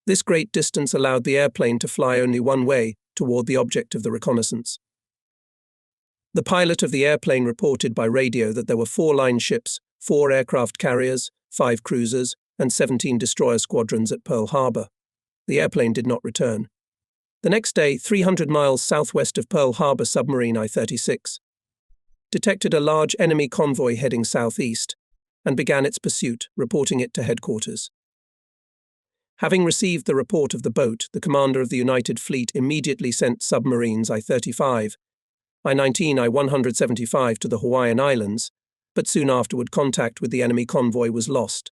This great distance allowed the airplane to fly only one way, toward the object of the reconnaissance. The pilot of the airplane reported by radio that there were 4 line ships, 4 aircraft carriers, 5 cruisers, and 17 destroyer squadrons at Pearl Harbor. The airplane did not return. The next day, 300 miles southwest of Pearl Harbor, submarine I-36 detected a large enemy convoy heading southeast and began its pursuit, reporting it to headquarters. Having received the report of the boat, the commander of the United Fleet immediately sent submarines I-35, I-19, I-175 to the Hawaiian Islands, but soon afterward contact with the enemy convoy was lost.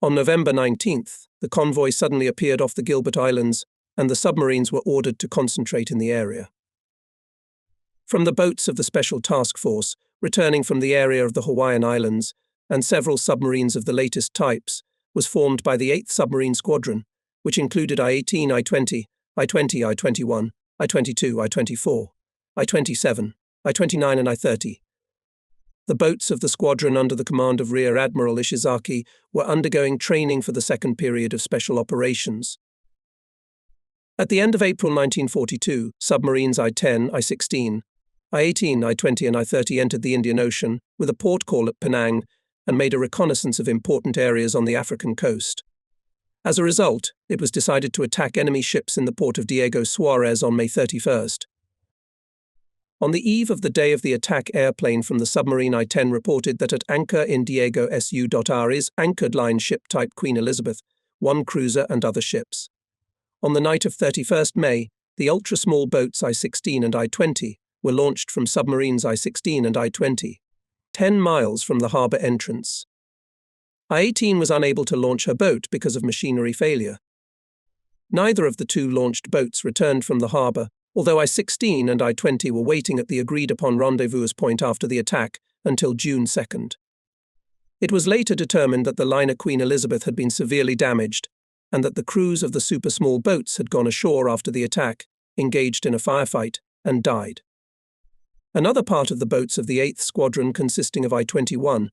On November 19th, the convoy suddenly appeared off the Gilbert Islands, and the submarines were ordered to concentrate in the area. From the boats of the Special Task Force, returning from the area of the Hawaiian Islands, and several submarines of the latest types, was formed by the 8th Submarine Squadron, which included I-18, I-20, I-20, I-21, I-22, I-24, I-27, I-29 and I-30. The boats of the squadron under the command of Rear Admiral Ishizaki were undergoing training for the second period of special operations. At the end of April 1942, submarines I-10, I-16, I-18, I-20 and I-30 entered the Indian Ocean with a port call at Penang and made a reconnaissance of important areas on the African coast. As a result, it was decided to attack enemy ships in the port of Diego Suarez on May 31st. On the eve of the day of the attack, airplane from the submarine I-10 reported that at anchor in Diego Su.R is anchored line ship type Queen Elizabeth, 1 cruiser and other ships. On the night of 31st May, the ultra-small boats I-16 and I-20 were launched from submarines I-16 and I-20, 10 miles from the harbour entrance. I-18 was unable to launch her boat because of machinery failure. Neither of the 2 launched boats returned from the harbour, although I-16 and I-20 were waiting at the agreed-upon rendezvous point after the attack until June 2nd. It was later determined that the liner Queen Elizabeth had been severely damaged and that the crews of the super-small boats had gone ashore after the attack, engaged in a firefight, and died. Another part of the boats of the 8th Squadron, consisting of I-21,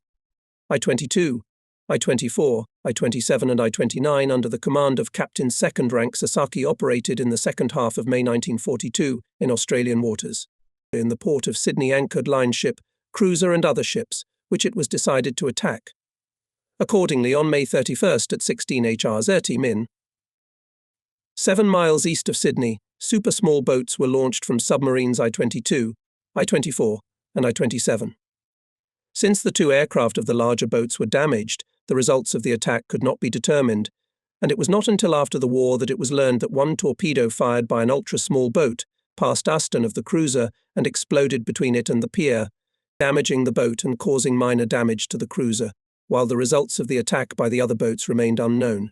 I-22, I-24, I-27 and I-29 under the command of Captain Second Rank Sasaki, operated in the second half of May 1942 in Australian waters. In the port of Sydney anchored line ship, cruiser and other ships, which it was decided to attack. Accordingly, on May 31st at 16 HR30 Min, 7 miles east of Sydney, super small boats were launched from submarines I-22, I-24 and I-27. Since the 2 aircraft of the larger boats were damaged, the results of the attack could not be determined, and it was not until after the war that it was learned that 1 torpedo fired by an ultra-small boat passed astern of the cruiser and exploded between it and the pier, damaging the boat and causing minor damage to the cruiser, while the results of the attack by the other boats remained unknown.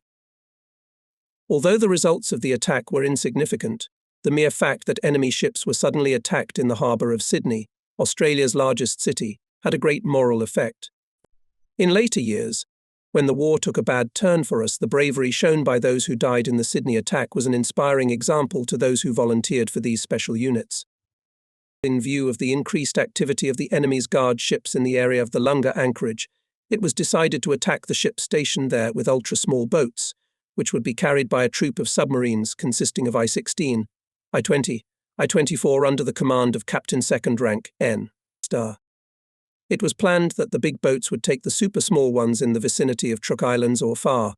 Although the results of the attack were insignificant, the mere fact that enemy ships were suddenly attacked in the harbour of Sydney, Australia's largest city, had a great moral effect. In later years, when the war took a bad turn for us, the bravery shown by those who died in the Sydney attack was an inspiring example to those who volunteered for these special units. In view of the increased activity of the enemy's guard ships in the area of the Lunga anchorage, it was decided to attack the ships stationed there with ultra-small boats, which would be carried by a troop of submarines consisting of I-16, I-20, I-24 under the command of Captain Second Rank N. Star. It was planned that the big boats would take the super-small ones in the vicinity of Truk Islands or Far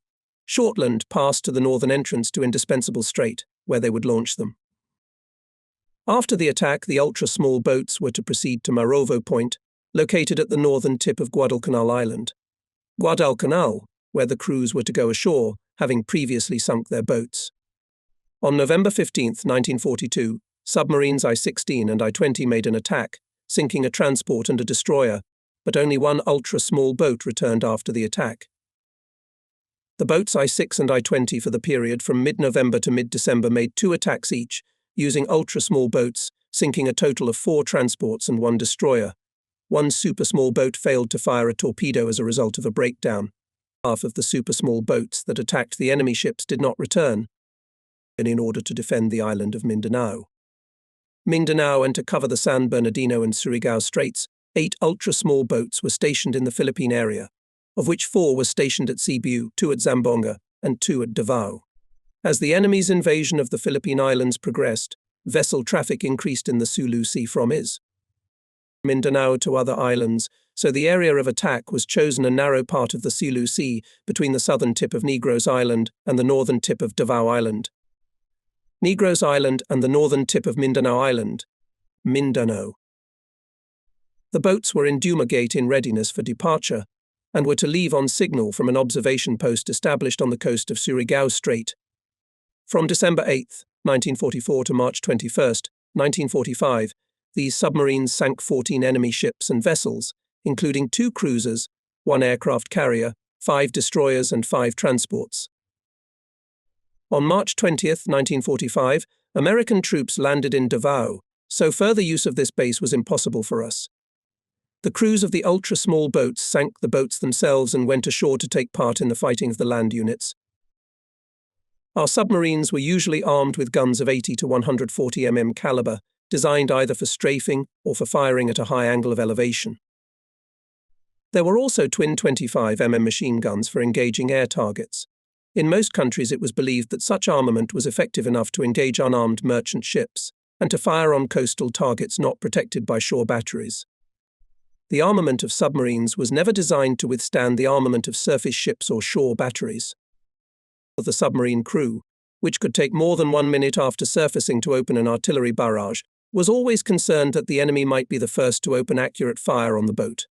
Shortland past to the northern entrance to Indispensable Strait, where they would launch them. After the attack, the ultra-small boats were to proceed to Marovo Point, located at the northern tip of Guadalcanal Island. Guadalcanal, where the crews were to go ashore, having previously sunk their boats. On November 15, 1942, submarines I-16 and I-20 made an attack, sinking a transport and a destroyer, but only 1 ultra-small boat returned after the attack. The boats I-6 and I-20 for the period from mid-November to mid-December made 2 attacks each, using ultra-small boats, sinking a total of 4 transports and 1 destroyer. 1 super-small boat failed to fire a torpedo as a result of a breakdown. Half of the super-small boats that attacked the enemy ships did not return, in order to defend the island of Mindanao. Mindanao and to cover the San Bernardino and Surigao Straits, 8 ultra-small boats were stationed in the Philippine area, of which 4 were stationed at Cebu, 2 at Zamboanga, and 2 at Davao. As the enemy's invasion of the Philippine Islands progressed, vessel traffic increased in the Sulu Sea from Mindanao to other islands, so the area of attack was chosen a narrow part of the Sulu Sea between the southern tip of Negros Island and the northern tip of Davao Island. Negros Island and the northern tip of Mindanao Island, Mindanao. The boats were in Duma Gate in readiness for departure and were to leave on signal from an observation post established on the coast of Surigao Strait. From December 8, 1944 to March 21, 1945, these submarines sank 14 enemy ships and vessels, including 2 cruisers, 1 aircraft carrier, 5 destroyers and 5 transports. On March 20, 1945, American troops landed in Davao, so further use of this base was impossible for us. The crews of the ultra-small boats sank the boats themselves and went ashore to take part in the fighting of the land units. Our submarines were usually armed with guns of 80 to 140 mm caliber, designed either for strafing or for firing at a high angle of elevation. There were also twin 25 mm machine guns for engaging air targets. In most countries it was believed that such armament was effective enough to engage unarmed merchant ships and to fire on coastal targets not protected by shore batteries. The armament of submarines was never designed to withstand the armament of surface ships or shore batteries. The submarine crew, which could take more than 1 minute after surfacing to open an artillery barrage, was always concerned that the enemy might be the first to open accurate fire on the boat.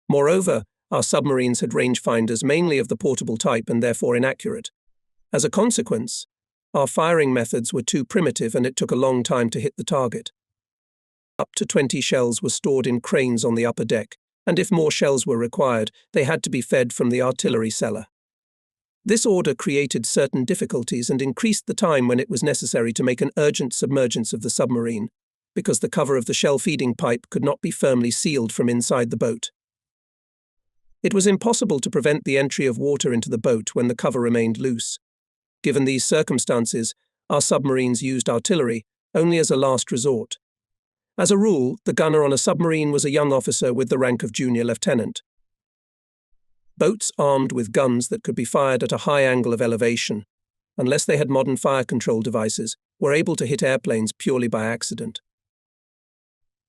Moreover, our submarines had rangefinders mainly of the portable type and therefore inaccurate. As a consequence, our firing methods were too primitive and it took a long time to hit the target. Up to 20 shells were stored in cranes on the upper deck, and if more shells were required, they had to be fed from the artillery cellar. This order created certain difficulties and increased the time when it was necessary to make an urgent submergence of the submarine, because the cover of the shell-feeding pipe could not be firmly sealed from inside the boat. It was impossible to prevent the entry of water into the boat when the cover remained loose. Given these circumstances, our submarines used artillery only as a last resort. As a rule, the gunner on a submarine was a young officer with the rank of junior lieutenant. Boats armed with guns that could be fired at a high angle of elevation, unless they had modern fire control devices, were able to hit airplanes purely by accident.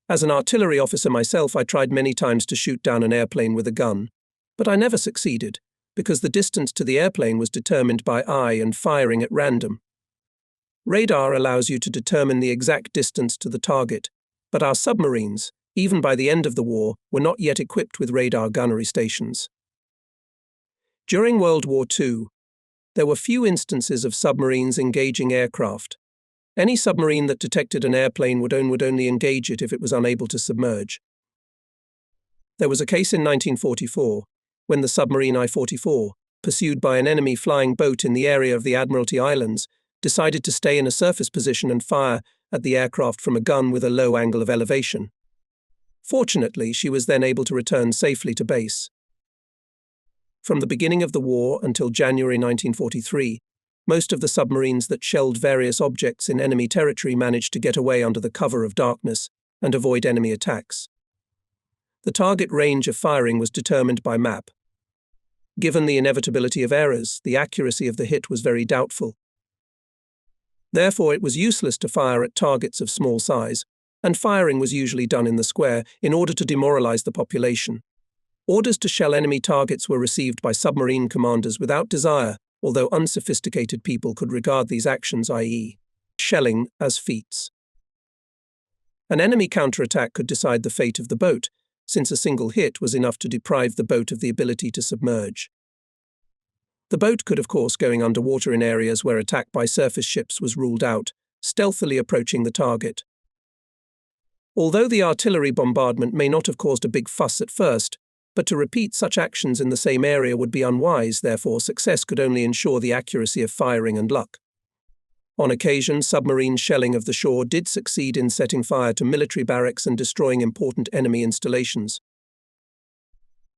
As an artillery officer myself, I tried many times to shoot down an airplane with a gun, but I never succeeded, because the distance to the airplane was determined by eye and firing at random. Radar allows you to determine the exact distance to the target, but our submarines, even by the end of the war, were not yet equipped with radar gunnery stations. During World War II, there were few instances of submarines engaging aircraft. Any submarine that detected an airplane would only engage it if it was unable to submerge. There was a case in 1944, when the submarine I-44, pursued by an enemy flying boat in the area of the Admiralty Islands, decided to stay in a surface position and fire at the aircraft from a gun with a low angle of elevation. Fortunately, she was then able to return safely to base. From the beginning of the war until January 1943, most of the submarines that shelled various objects in enemy territory managed to get away under the cover of darkness and avoid enemy attacks. The target range of firing was determined by map. Given the inevitability of errors, the accuracy of the hit was very doubtful. Therefore, it was useless to fire at targets of small size, and firing was usually done in the square in order to demoralize the population. Orders to shell enemy targets were received by submarine commanders without desire, although unsophisticated people could regard these actions, i.e., shelling, as feats. An enemy counterattack could decide the fate of the boat, since a single hit was enough to deprive the boat of the ability to submerge. The boat could, of course, going underwater in areas where attack by surface ships was ruled out, stealthily approaching the target. Although the artillery bombardment may not have caused a big fuss at first, but to repeat such actions in the same area would be unwise, therefore success could only ensure the accuracy of firing and luck. On occasion, submarine shelling of the shore did succeed in setting fire to military barracks and destroying important enemy installations.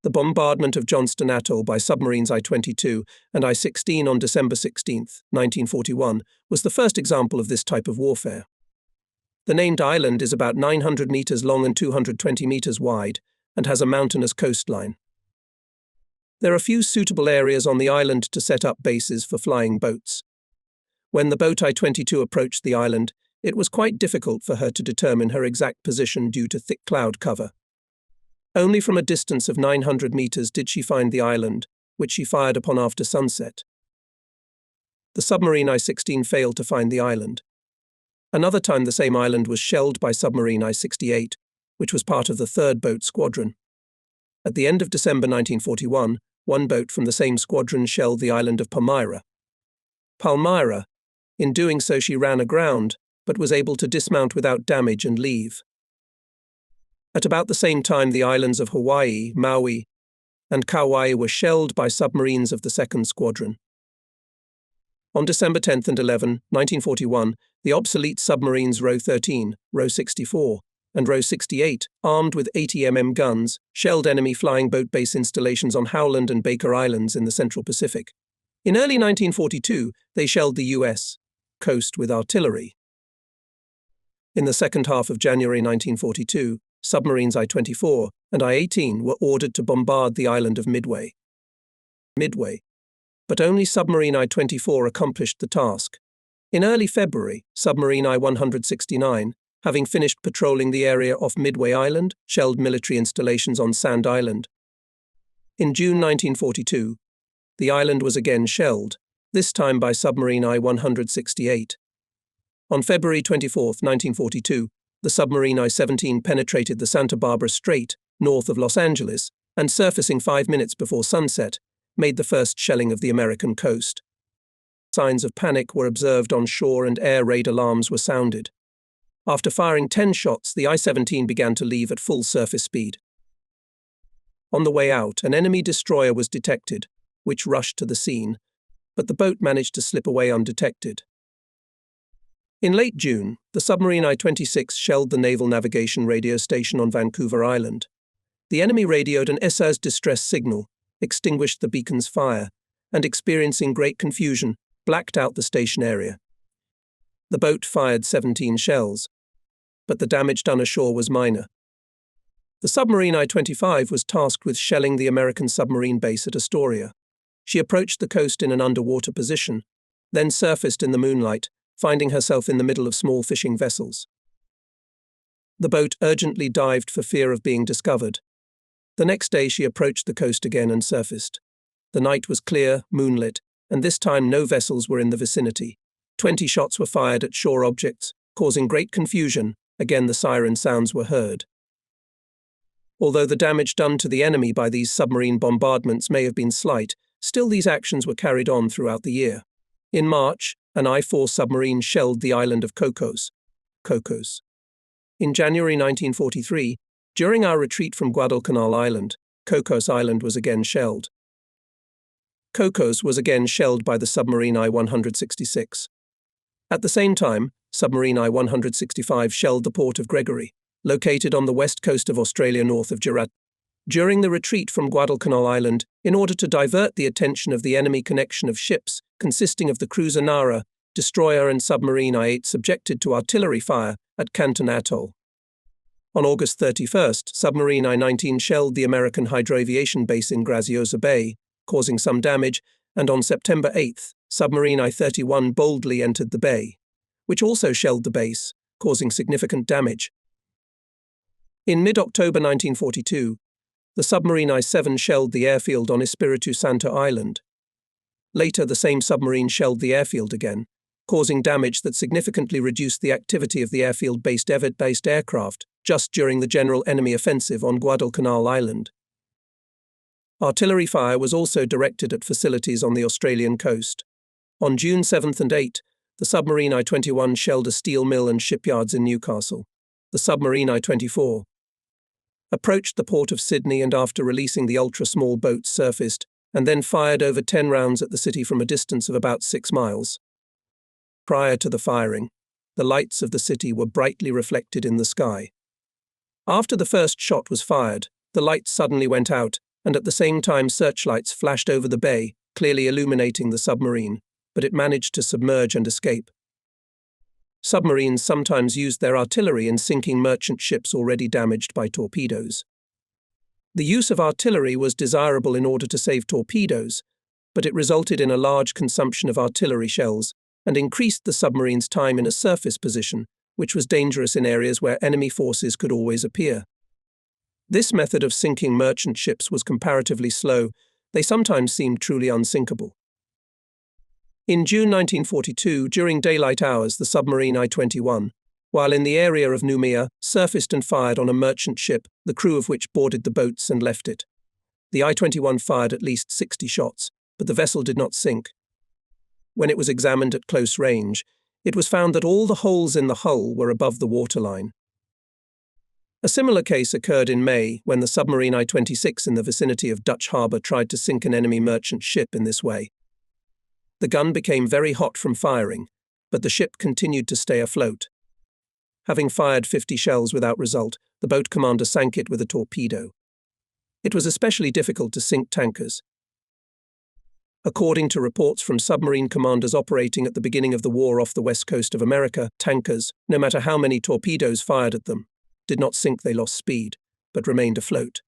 The bombardment of Johnston Atoll by submarines I-22 and I-16 on December 16, 1941, was the first example of this type of warfare. The named island is about 900 meters long and 220 meters wide, and has a mountainous coastline. There are few suitable areas on the island to set up bases for flying boats. When the boat I-22 approached the island, it was quite difficult for her to determine her exact position due to thick cloud cover. Only from a distance of 900 meters did she find the island, which she fired upon after sunset. The submarine I-16 failed to find the island. Another time the same island was shelled by submarine I-68, which was part of the 3rd Boat Squadron. At the end of December 1941, one boat from the same squadron shelled the island of Palmyra. In doing so she ran aground, but was able to dismount without damage and leave. At about the same time, the islands of Hawaii, Maui, and Kauai were shelled by submarines of the 2nd Squadron. On December 10 and 11, 1941, the obsolete submarines Row 13, Row 64, and Row 68, armed with 80 mm guns, shelled enemy flying boat base installations on Howland and Baker Islands in the Central Pacific. In early 1942, they shelled the U.S. coast with artillery. In the second half of January 1942, submarines I-24 and I-18 were ordered to bombard the island of Midway. But only submarine I-24 accomplished the task. In early February, submarine I-169, having finished patrolling the area off Midway Island, shelled military installations on Sand Island. In June 1942, the island was again shelled, this time by submarine I-168. On February 24, 1942, the submarine I-17 penetrated the Santa Barbara Strait, north of Los Angeles, and surfacing 5 minutes before sunset, made the first shelling of the American coast. Signs of panic were observed on shore and air raid alarms were sounded. After firing 10 shots, the I-17 began to leave at full surface speed. On the way out, an enemy destroyer was detected, which rushed to the scene, but the boat managed to slip away undetected. In late June, the submarine I-26 shelled the Naval Navigation radio station on Vancouver Island. The enemy radioed an SOS distress signal, extinguished the beacon's fire, and experiencing great confusion, blacked out the station area. The boat fired 17 shells, but the damage done ashore was minor. The submarine I-25 was tasked with shelling the American submarine base at Astoria. She approached the coast in an underwater position, then surfaced in the moonlight, finding herself in the middle of small fishing vessels. The boat urgently dived for fear of being discovered. The next day she approached the coast again and surfaced. The night was clear, moonlit, and this time no vessels were in the vicinity. 20 shots were fired at shore objects, causing great confusion. Again the siren sounds were heard. Although the damage done to the enemy by these submarine bombardments may have been slight, still these actions were carried on throughout the year. In March, an I-4 submarine shelled the island of Cocos. In January 1943, during our retreat from Guadalcanal Island, Cocos Island was again shelled. Cocos was again shelled by the submarine I-166. At the same time, submarine I-165 shelled the port of Gregory, located on the west coast of Australia north of Girard. During the retreat from Guadalcanal Island, in order to divert the attention of the enemy connection of ships consisting of the cruiser Nara, destroyer and submarine I-8 subjected to artillery fire at Canton Atoll. On August 31st, submarine I-19 shelled the American hydroaviation base in Graziosa Bay, causing some damage, and on September 8th, submarine I-31 boldly entered the bay, which also shelled the base, causing significant damage. In mid-October 1942, the submarine I-7 shelled the airfield on Espiritu Santo Island. Later, the same submarine shelled the airfield again, causing damage that significantly reduced the activity of the airfield-based aircraft just during the general enemy offensive on Guadalcanal Island. Artillery fire was also directed at facilities on the Australian coast. On June 7 and 8, the submarine I-21 shelled a steel mill and shipyards in Newcastle. The submarine I-24 approached the port of Sydney and after releasing the ultra-small boats surfaced and then fired over 10 rounds at the city from a distance of about 6 miles. Prior to the firing, the lights of the city were brightly reflected in the sky. After the first shot was fired, the lights suddenly went out, and at the same time searchlights flashed over the bay, clearly illuminating the submarine, but it managed to submerge and escape. Submarines sometimes used their artillery in sinking merchant ships already damaged by torpedoes. The use of artillery was desirable in order to save torpedoes, but it resulted in a large consumption of artillery shells and increased the submarine's time in a surface position, which was dangerous in areas where enemy forces could always appear. This method of sinking merchant ships was comparatively slow. They sometimes seemed truly unsinkable. In June 1942, during daylight hours, the submarine I-21, while in the area of Noumea, surfaced and fired on a merchant ship, the crew of which boarded the boats and left it. The I-21 fired at least 60 shots, but the vessel did not sink. When it was examined at close range, it was found that all the holes in the hull were above the waterline. A similar case occurred in May when the submarine I-26 in the vicinity of Dutch Harbour tried to sink an enemy merchant ship in this way. The gun became very hot from firing, but the ship continued to stay afloat. Having fired 50 shells without result, the boat commander sank it with a torpedo. It was especially difficult to sink tankers. According to reports from submarine commanders operating at the beginning of the war off the west coast of America, tankers, no matter how many torpedoes fired at them, did not sink. They lost speed, but remained afloat.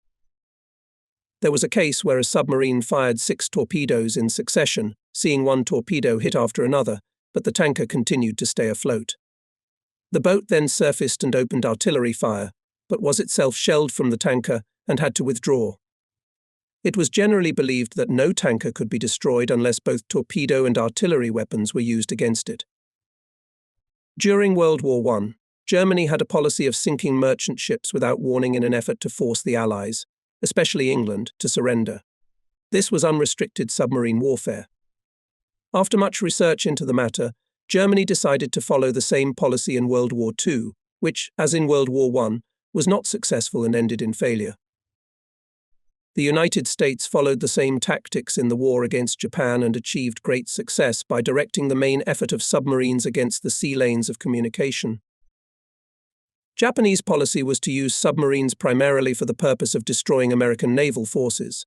There was a case where a submarine fired 6 torpedoes in succession, seeing one torpedo hit after another, but the tanker continued to stay afloat. The boat then surfaced and opened artillery fire, but was itself shelled from the tanker and had to withdraw. It was generally believed that no tanker could be destroyed unless both torpedo and artillery weapons were used against it. During World War I, Germany had a policy of sinking merchant ships without warning in an effort to force the Allies, especially England, to surrender. This was unrestricted submarine warfare. After much research into the matter, Germany decided to follow the same policy in World War II, which, as in World War I, was not successful and ended in failure. The United States followed the same tactics in the war against Japan and achieved great success by directing the main effort of submarines against the sea lanes of communication. Japanese policy was to use submarines primarily for the purpose of destroying American naval forces.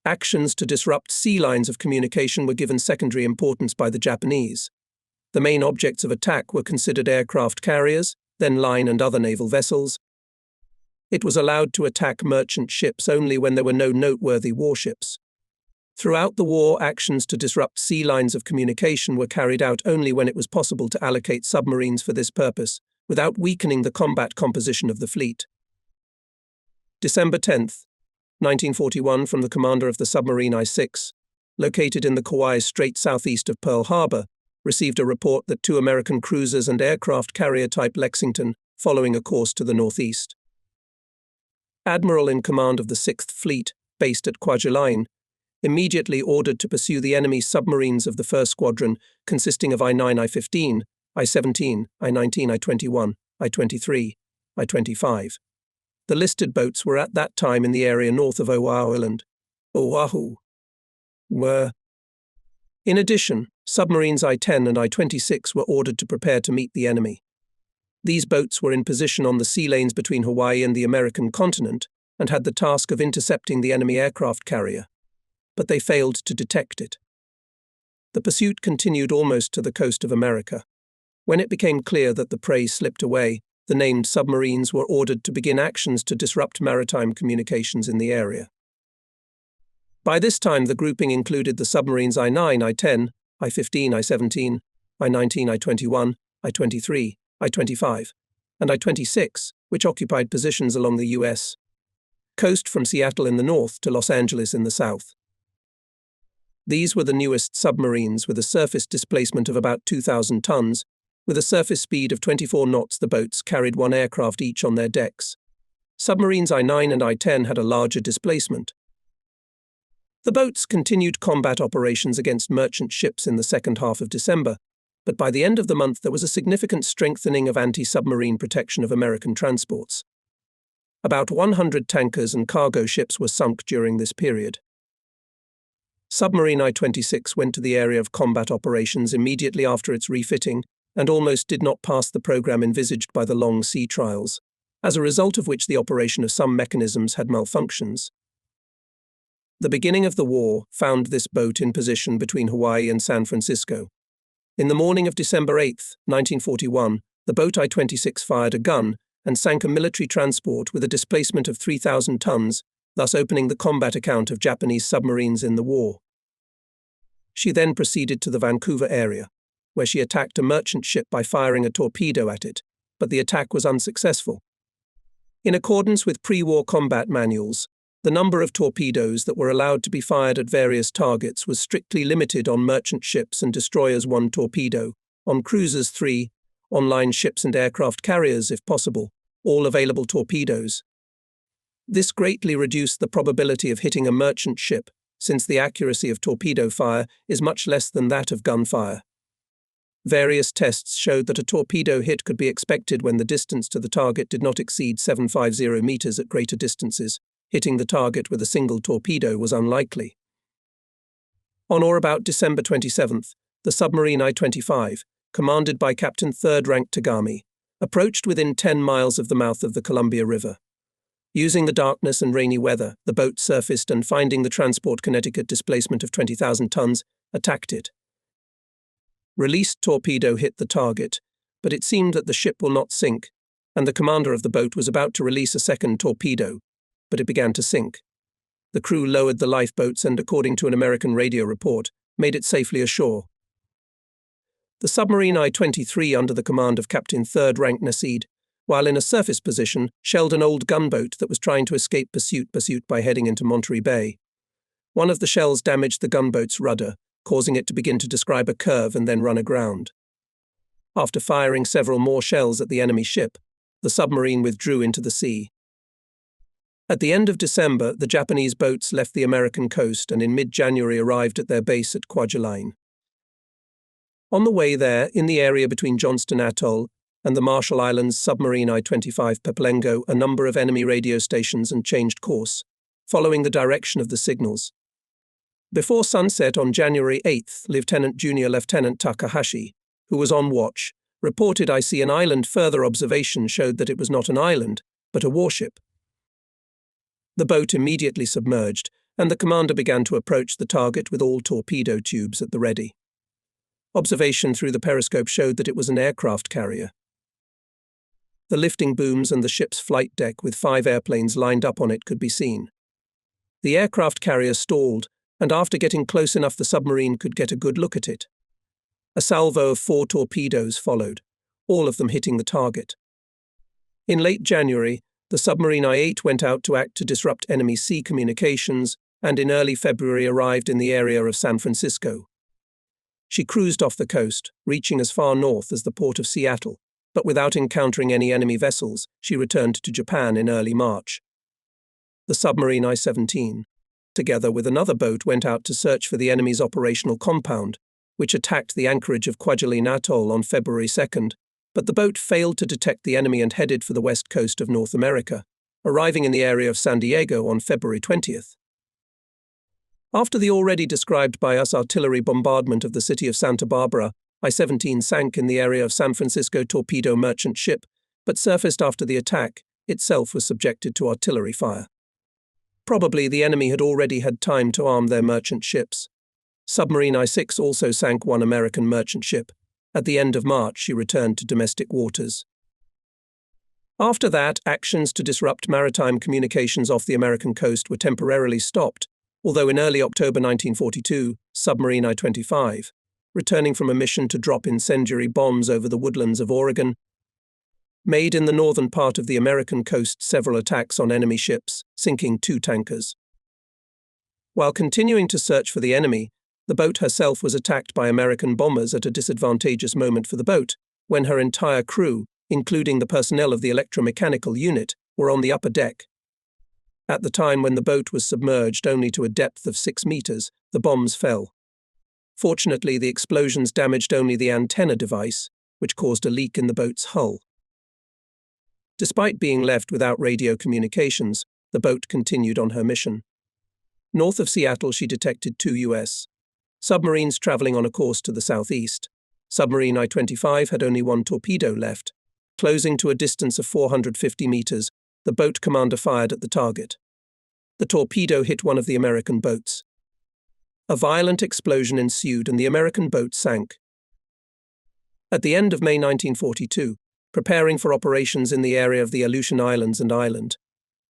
Actions to disrupt sea lines of communication were given secondary importance by the Japanese. The main objects of attack were considered aircraft carriers, then line and other naval vessels. It was allowed to attack merchant ships only when there were no noteworthy warships. Throughout the war, actions to disrupt sea lines of communication were carried out only when it was possible to allocate submarines for this purpose, without weakening the combat composition of the fleet. December 10, 1941, from the commander of the submarine I-6, located in the Kauai Strait southeast of Pearl Harbor, received a report that 2 American cruisers and aircraft carrier type Lexington following a course to the northeast. Admiral in command of the 6th Fleet, based at Kwajalein, immediately ordered to pursue the enemy submarines of the 1st Squadron, consisting of I-9, I-15, I-17, I-19, I-21, I-23, I-25. The listed boats were at that time in the area north of Oahu. In addition, submarines I-10 and I-26 were ordered to prepare to meet the enemy. These boats were in position on the sea lanes between Hawaii and the American continent and had the task of intercepting the enemy aircraft carrier, but they failed to detect it. The pursuit continued almost to the coast of America. When it became clear that the prey slipped away, the named submarines were ordered to begin actions to disrupt maritime communications in the area. By this time, the grouping included the submarines I-9, I-10, I-15, I-17, I-19, I-21, I-23, I-25, and I-26, which occupied positions along the U.S. coast from Seattle in the north to Los Angeles in the south. These were the newest submarines with a surface displacement of about 2,000 tons. With a surface speed of 24 knots, the boats carried 1 aircraft each on their decks. Submarines I-9 and I-10 had a larger displacement. The boats continued combat operations against merchant ships in the second half of December, but by the end of the month there was a significant strengthening of anti-submarine protection of American transports. About 100 tankers and cargo ships were sunk during this period. Submarine I-26 went to the area of combat operations immediately after its refitting and almost did not pass the program envisaged by the long sea trials, as a result of which the operation of some mechanisms had malfunctions. The beginning of the war found this boat in position between Hawaii and San Francisco. In the morning of December 8, 1941, the boat I-26 fired a gun and sank a military transport with a displacement of 3,000 tons, thus opening the combat account of Japanese submarines in the war. She then proceeded to the Vancouver area, where she attacked a merchant ship by firing a torpedo at it, but the attack was unsuccessful. In accordance with pre-war combat manuals, the number of torpedoes that were allowed to be fired at various targets was strictly limited: on merchant ships and destroyers 1 torpedo, on cruisers 3, on line ships and aircraft carriers if possible, all available torpedoes. This greatly reduced the probability of hitting a merchant ship, since the accuracy of torpedo fire is much less than that of gunfire. Various tests showed that a torpedo hit could be expected when the distance to the target did not exceed 750 meters at greater distances. Hitting the target with a single torpedo was unlikely. On or about December 27th, the submarine I-25, commanded by Captain 3rd Rank Tagami, approached within 10 miles of the mouth of the Columbia River. Using the darkness and rainy weather, the boat surfaced and, finding the transport Connecticut displacement of 20,000 tons, attacked it. Released torpedo hit the target, but it seemed that the ship will not sink, and the commander of the boat was about to release a second torpedo, but it began to sink. The crew lowered the lifeboats and, according to an American radio report, made it safely ashore. The submarine I-23, under the command of Captain 3rd Rank Nasid, while in a surface position, shelled an old gunboat that was trying to escape pursuit by heading into Monterey Bay. One of the shells damaged the gunboat's rudder, causing it to begin to describe a curve and then run aground. After firing several more shells at the enemy ship, the submarine withdrew into the sea. At the end of December, the Japanese boats left the American coast and in mid-January arrived at their base at Kwajalein. On the way there, in the area between Johnston Atoll and the Marshall Islands, submarine I-25 Pepelengo a number of enemy radio stations and changed course, following the direction of the signals. Before sunset on January 8th, Lieutenant Junior Lieutenant Takahashi, who was on watch, reported, "I see an island." Further observation showed that it was not an island, but a warship. The boat immediately submerged, and the commander began to approach the target with all torpedo tubes at the ready. Observation through the periscope showed that it was an aircraft carrier. The lifting booms and the ship's flight deck with 5 airplanes lined up on it could be seen. The aircraft carrier stalled, and after getting close enough the submarine could get a good look at it. A salvo of 4 torpedoes followed, all of them hitting the target. In late January, the submarine I-8 went out to act to disrupt enemy sea communications and in early February arrived in the area of San Francisco. She cruised off the coast, reaching as far north as the port of Seattle, but without encountering any enemy vessels, she returned to Japan in early March. The submarine I-17, together with another boat, went out to search for the enemy's operational compound, which attacked the anchorage of Kwajalein Atoll on February 2nd, but the boat failed to detect the enemy and headed for the west coast of North America, arriving in the area of San Diego on February 20th. After the already described by us artillery bombardment of the city of Santa Barbara, I-17 sank in the area of San Francisco torpedo merchant ship, but surfaced after the attack, itself was subjected to artillery fire. Probably the enemy had already had time to arm their merchant ships. Submarine I-6 also sank 1 American merchant ship. At the end of March, she returned to domestic waters. After that, actions to disrupt maritime communications off the American coast were temporarily stopped, although in early October 1942, submarine I-25, returning from a mission to drop incendiary bombs over the woodlands of Oregon, made in the northern part of the American coast several attacks on enemy ships, sinking 2 tankers. While continuing to search for the enemy, the boat herself was attacked by American bombers at a disadvantageous moment for the boat, when her entire crew, including the personnel of the electromechanical unit, were on the upper deck. At the time when the boat was submerged only to a depth of 6 meters, the bombs fell. Fortunately, the explosions damaged only the antenna device, which caused a leak in the boat's hull. Despite being left without radio communications, the boat continued on her mission. North of Seattle, she detected 2 U.S. submarines traveling on a course to the southeast. Submarine I-25 had only 1 torpedo left. Closing to a distance of 450 meters, the boat commander fired at the target. The torpedo hit one of the American boats. A violent explosion ensued and the American boat sank. At the end of May 1942, preparing for operations in the area of the Aleutian Islands and Island.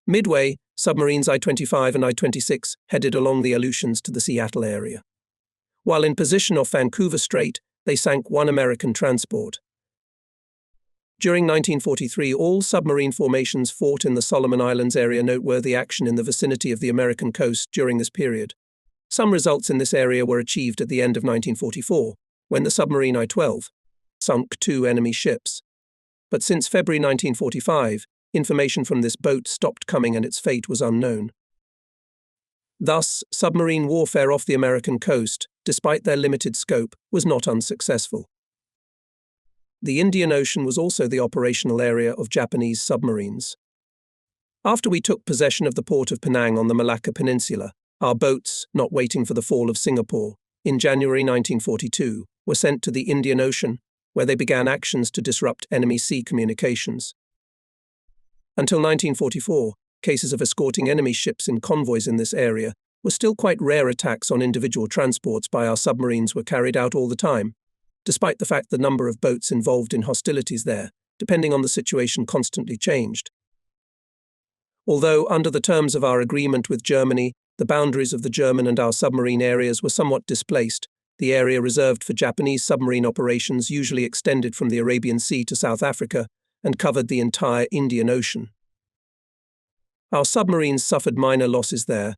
Midway, submarines I-25 and I-26 headed along the Aleutians to the Seattle area. While in position off Vancouver Strait, they sank one American transport. During 1943, all submarine formations fought in the Solomon Islands area. Noteworthy action in the vicinity of the American coast during this period. Some results in this area were achieved at the end of 1944, when the submarine I-12 sunk 2 enemy ships. But since February 1945, information from this boat stopped coming and its fate was unknown. Thus, submarine warfare off the American coast, despite their limited scope, was not unsuccessful. The Indian Ocean was also the operational area of Japanese submarines. After we took possession of the port of Penang on the Malacca Peninsula, our boats, not waiting for the fall of Singapore, in January 1942, were sent to the Indian Ocean, where they began actions to disrupt enemy sea communications. Until 1944, cases of escorting enemy ships in convoys in this area were still quite rare. Attacks on individual transports by our submarines were carried out all the time, despite the fact the number of boats involved in hostilities there, depending on the situation, constantly changed. Although, under the terms of our agreement with Germany, the boundaries of the German and our submarine areas were somewhat displaced, the area reserved for Japanese submarine operations usually extended from the Arabian Sea to South Africa and covered the entire Indian Ocean. Our submarines suffered minor losses there,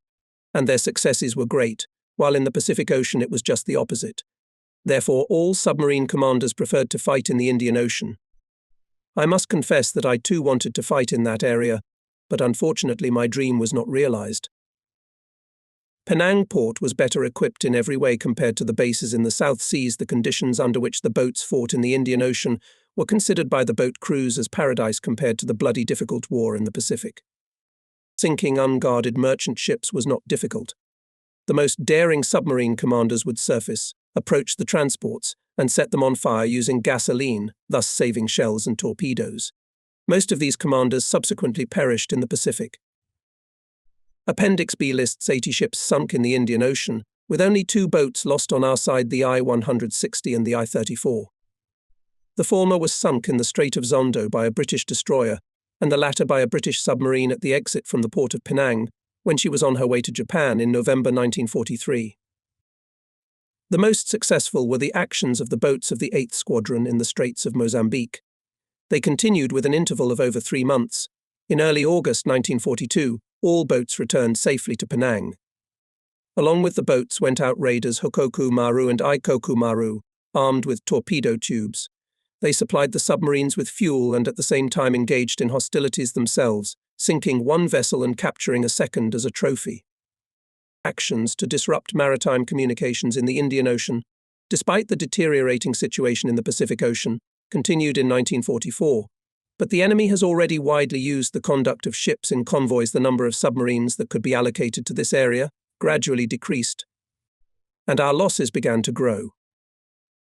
and their successes were great, while in the Pacific Ocean it was just the opposite. Therefore, all submarine commanders preferred to fight in the Indian Ocean. I must confess that I too wanted to fight in that area, but unfortunately my dream was not realized. Penang port was better equipped in every way compared to the bases in the South Seas. The conditions under which the boats fought in the Indian Ocean were considered by the boat crews as paradise compared to the bloody difficult war in the Pacific. Sinking unguarded merchant ships was not difficult. The most daring submarine commanders would surface, approach the transports, and set them on fire using gasoline, thus saving shells and torpedoes. Most of these commanders subsequently perished in the Pacific. Appendix B lists 80 ships sunk in the Indian Ocean, with only 2 boats lost on our side, the I-160 and the I-34. The former was sunk in the Strait of Zondo by a British destroyer, and the latter by a British submarine at the exit from the port of Penang, when she was on her way to Japan in November 1943. The most successful were the actions of the boats of the 8th Squadron in the Straits of Mozambique. They continued with an interval of over 3 months. In early August 1942, all boats returned safely to Penang. Along with the boats went out raiders Hokoku Maru and Ikoku Maru, armed with torpedo tubes. They supplied the submarines with fuel and at the same time engaged in hostilities themselves, sinking one vessel and capturing a second as a trophy. Actions to disrupt maritime communications in the Indian Ocean, despite the deteriorating situation in the Pacific Ocean, continued in 1944. But the enemy has already widely used the conduct of ships in convoys. The number of submarines that could be allocated to this area gradually decreased, and our losses began to grow.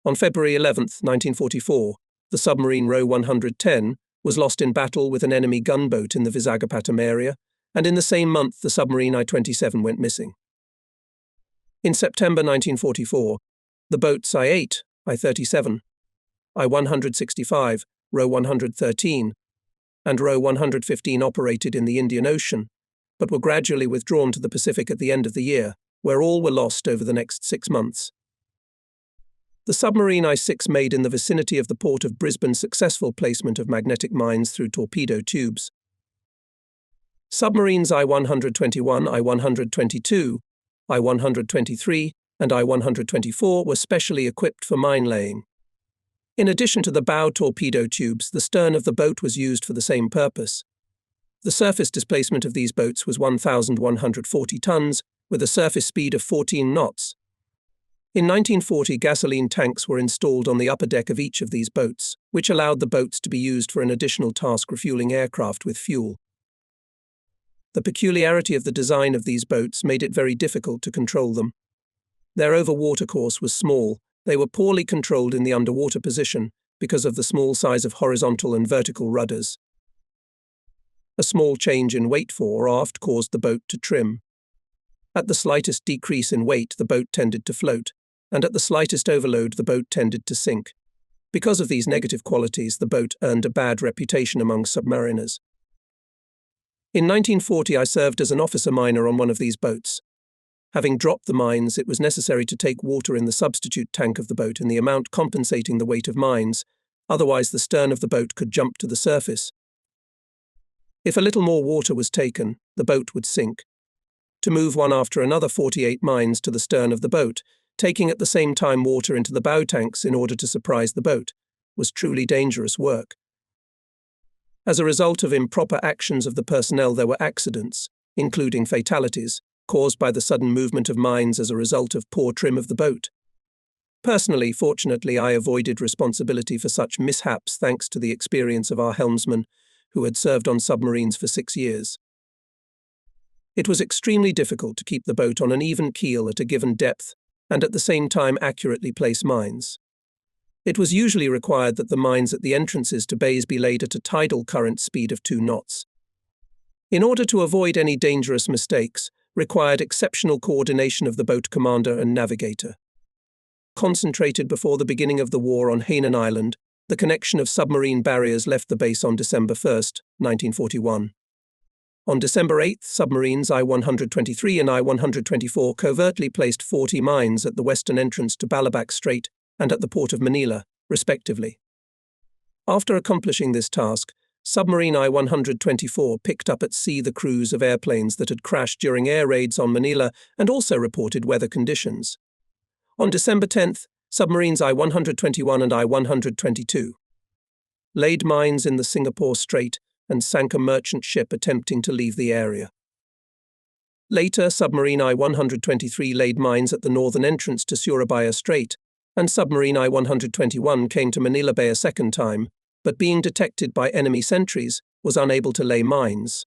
On February 11, 1944, the submarine Row 110 was lost in battle with an enemy gunboat in the Visakhapatnam area, and in the same month the submarine I-27 went missing. In September 1944, the boats I-8, I-37, I-165, Row 113, and Row 115 operated in the Indian Ocean, but were gradually withdrawn to the Pacific at the end of the year, where all were lost over the next 6 months. The submarine I-6 made in the vicinity of the port of Brisbane successful placement of magnetic mines through torpedo tubes. Submarines I-121, I-122, I-123, and I-124 were specially equipped for mine laying. In addition to the bow torpedo tubes, the stern of the boat was used for the same purpose. The surface displacement of these boats was 1,140 tons, with a surface speed of 14 knots. In 1940, gasoline tanks were installed on the upper deck of each of these boats, which allowed the boats to be used for an additional task, refueling aircraft with fuel. The peculiarity of the design of these boats made it very difficult to control them. Their over-water course was small. They were poorly controlled in the underwater position because of the small size of horizontal and vertical rudders. A small change in weight fore or aft caused the boat to trim. At the slightest decrease in weight, the boat tended to float, and at the slightest overload, the boat tended to sink. Because of these negative qualities, the boat earned a bad reputation among submariners. In 1940, I served as an officer miner on one of these boats. Having dropped the mines, it was necessary to take water in the substitute tank of the boat in the amount compensating the weight of mines, otherwise the stern of the boat could jump to the surface. If a little more water was taken, the boat would sink. To move one after another 48 mines to the stern of the boat, taking at the same time water into the bow tanks in order to surprise the boat, was truly dangerous work. As a result of improper actions of the personnel, there were accidents, including fatalities, caused by the sudden movement of mines as a result of poor trim of the boat. Personally, fortunately, I avoided responsibility for such mishaps thanks to the experience of our helmsman, who had served on submarines for 6 years. It was extremely difficult to keep the boat on an even keel at a given depth and at the same time accurately place mines. It was usually required that the mines at the entrances to bays be laid at a tidal current speed of 2 knots. In order to avoid any dangerous mistakes, required exceptional coordination of the boat commander and navigator. Concentrated before the beginning of the war on Hainan Island, the connection of submarine barriers left the base on December 1, 1941. On December 8, submarines I-123 and I-124 covertly placed 40 mines at the western entrance to Balabac Strait and at the port of Manila, respectively. After accomplishing this task, submarine I-124 picked up at sea the crews of airplanes that had crashed during air raids on Manila and also reported weather conditions. On December 10th, submarines I-121 and I-122 laid mines in the Singapore Strait and sank a merchant ship attempting to leave the area. Later, submarine I-123 laid mines at the northern entrance to Surabaya Strait, and submarine I-121 came to Manila Bay a second time, but being detected by enemy sentries, was unable to lay mines.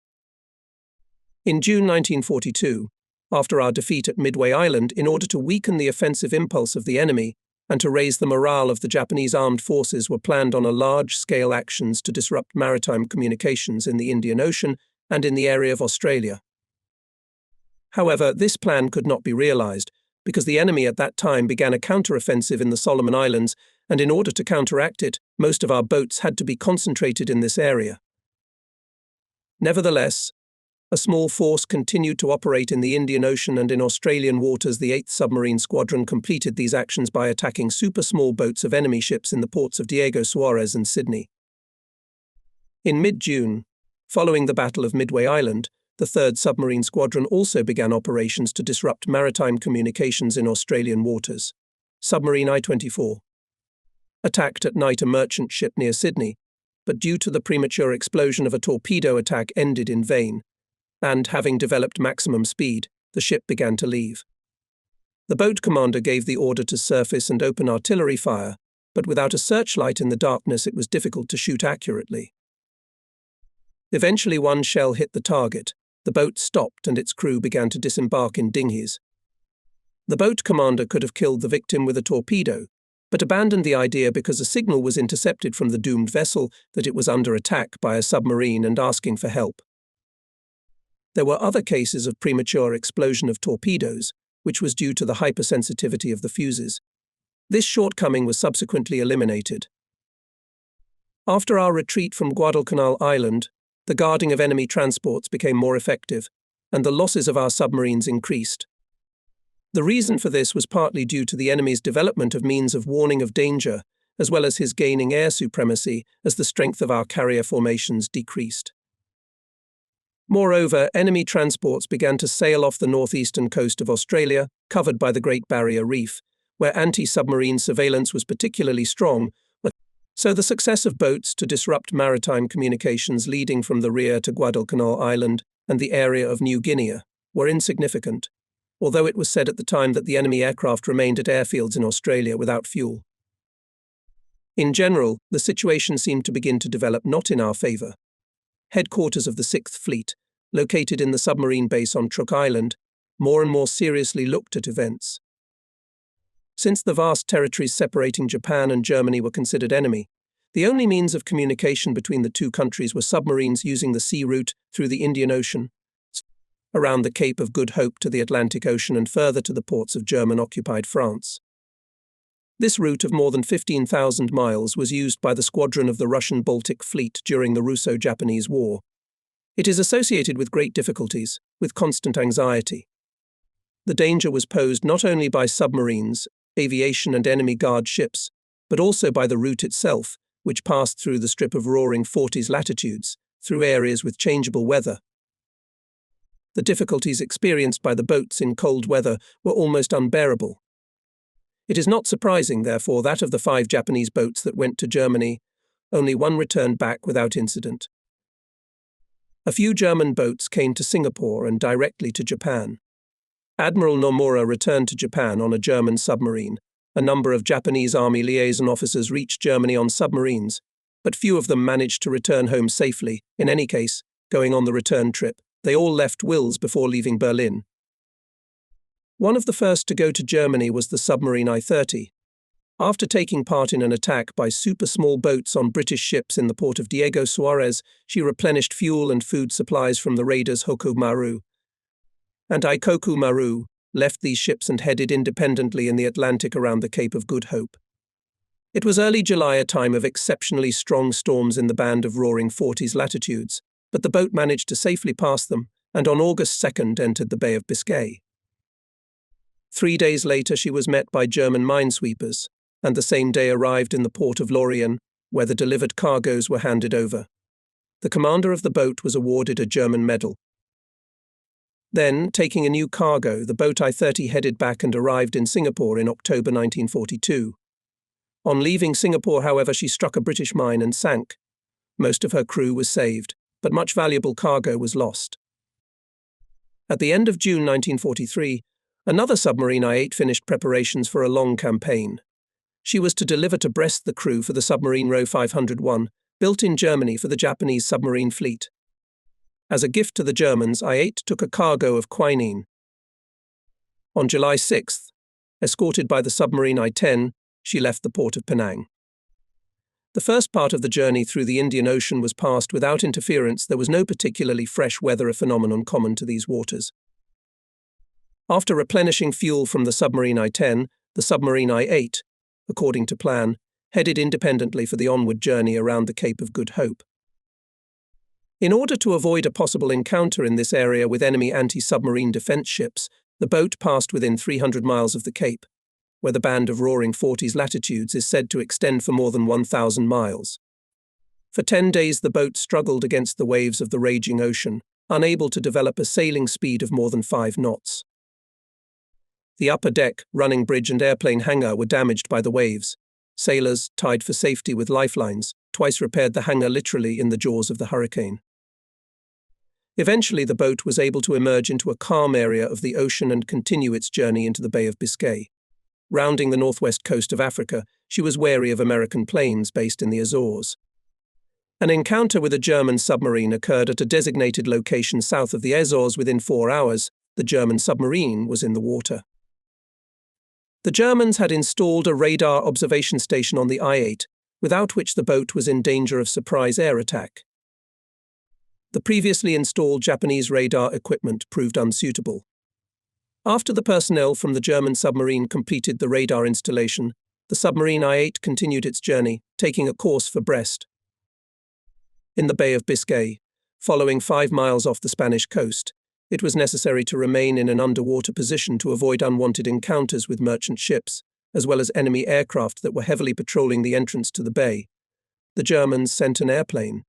In June 1942, after our defeat at Midway Island, in order to weaken the offensive impulse of the enemy and to raise the morale of the Japanese armed forces, were planned on a large-scale actions to disrupt maritime communications in the Indian Ocean and in the area of Australia. However, this plan could not be realized, because the enemy at that time began a counter-offensive in the Solomon Islands, and in order to counteract it, most of our boats had to be concentrated in this area. Nevertheless, a small force continued to operate in the Indian Ocean and in Australian waters. The 8th Submarine Squadron completed these actions by attacking super-small boats of enemy ships in the ports of Diego Suarez and Sydney. In mid-June, following the Battle of Midway Island, the 3rd Submarine Squadron also began operations to disrupt maritime communications in Australian waters. Submarine I-24 attacked at night a merchant ship near Sydney, but due to the premature explosion of a torpedo attack ended in vain, and, having developed maximum speed, the ship began to leave. The boat commander gave the order to surface and open artillery fire, but without a searchlight in the darkness it was difficult to shoot accurately. Eventually one shell hit the target, the boat stopped and its crew began to disembark in dinghies. The boat commander could have killed the victim with a torpedo, but abandoned the idea because a signal was intercepted from the doomed vessel that it was under attack by a submarine and asking for help. There were other cases of premature explosion of torpedoes, which was due to the hypersensitivity of the fuses. This shortcoming was subsequently eliminated. After our retreat from Guadalcanal Island, the guarding of enemy transports became more effective, and the losses of our submarines increased. The reason for this was partly due to the enemy's development of means of warning of danger, as well as his gaining air supremacy as the strength of our carrier formations decreased. Moreover, enemy transports began to sail off the northeastern coast of Australia, covered by the Great Barrier Reef, where anti-submarine surveillance was particularly strong, so the success of boats to disrupt maritime communications leading from the rear to Guadalcanal Island and the area of New Guinea were insignificant, although it was said at the time that the enemy aircraft remained at airfields in Australia without fuel. In general, the situation seemed to begin to develop not in our favour. Headquarters of the 6th Fleet, located in the submarine base on Truk Island, more and more seriously looked at events. Since the vast territories separating Japan and Germany were considered enemy, the only means of communication between the two countries were submarines using the sea route through the Indian Ocean, around the Cape of Good Hope to the Atlantic Ocean and further to the ports of German-occupied France. This route of more than 15,000 miles was used by the squadron of the Russian Baltic Fleet during the Russo-Japanese War. It is associated with great difficulties, with constant anxiety. The danger was posed not only by submarines, aviation and enemy guard ships, but also by the route itself, which passed through the strip of roaring 40s latitudes, through areas with changeable weather. The difficulties experienced by the boats in cold weather were almost unbearable. It is not surprising, therefore, that of the 5 Japanese boats that went to Germany, only one returned back without incident. A few German boats came to Singapore and directly to Japan. Admiral Nomura returned to Japan on a German submarine. A number of Japanese Army liaison officers reached Germany on submarines, but few of them managed to return home safely. In any case, going on the return trip, they all left wills before leaving Berlin. One of the first to go to Germany was the submarine I-30. After taking part in an attack by super-small boats on British ships in the port of Diego Suarez, she replenished fuel and food supplies from the raiders Hoku Maru and Ikoku Maru, left these ships and headed independently in the Atlantic around the Cape of Good Hope. It was early July, a time of exceptionally strong storms in the band of roaring 40s latitudes, but the boat managed to safely pass them and on August 2nd entered the Bay of Biscay. 3 days later she was met by German minesweepers, and the same day arrived in the port of Lorient, where the delivered cargoes were handed over. The commander of the boat was awarded a German medal. Then, taking a new cargo, the boat I-30 headed back and arrived in Singapore in October 1942. On leaving Singapore, however, she struck a British mine and sank. Most of her crew was saved, but much valuable cargo was lost. At the end of June 1943, another submarine I-8 finished preparations for a long campaign. She was to deliver to Brest the crew for the submarine Ro 501, built in Germany for the Japanese submarine fleet. As a gift to the Germans, I-8 took a cargo of quinine. On July 6th, escorted by the submarine I-10, she left the port of Penang. The first part of the journey through the Indian Ocean was passed without interference. There was no particularly fresh weather, a phenomenon common to these waters. After replenishing fuel from the submarine I-10, the submarine I-8, according to plan, headed independently for the onward journey around the Cape of Good Hope. In order to avoid a possible encounter in this area with enemy anti-submarine defense ships, the boat passed within 300 miles of the Cape, where the band of roaring 40s latitudes is said to extend for more than 1,000 miles. For 10 days the boat struggled against the waves of the raging ocean, unable to develop a sailing speed of more than 5 knots. The upper deck, running bridge and airplane hangar were damaged by the waves. Sailors, tied for safety with lifelines, twice repaired the hangar literally in the jaws of the hurricane. Eventually the boat was able to emerge into a calm area of the ocean and continue its journey into the Bay of Biscay. Rounding the northwest coast of Africa, she was wary of American planes based in the Azores. An encounter with a German submarine occurred at a designated location south of the Azores. Within 4 hours, the German submarine was in the water. The Germans had installed a radar observation station on the I-8, without which the boat was in danger of surprise air attack. The previously installed Japanese radar equipment proved unsuitable. After the personnel from the German submarine completed the radar installation, the submarine I-8 continued its journey, taking a course for Brest. In the Bay of Biscay, following 5 miles off the Spanish coast, it was necessary to remain in an underwater position to avoid unwanted encounters with merchant ships, as well as enemy aircraft that were heavily patrolling the entrance to the bay. The Germans sent an airplane.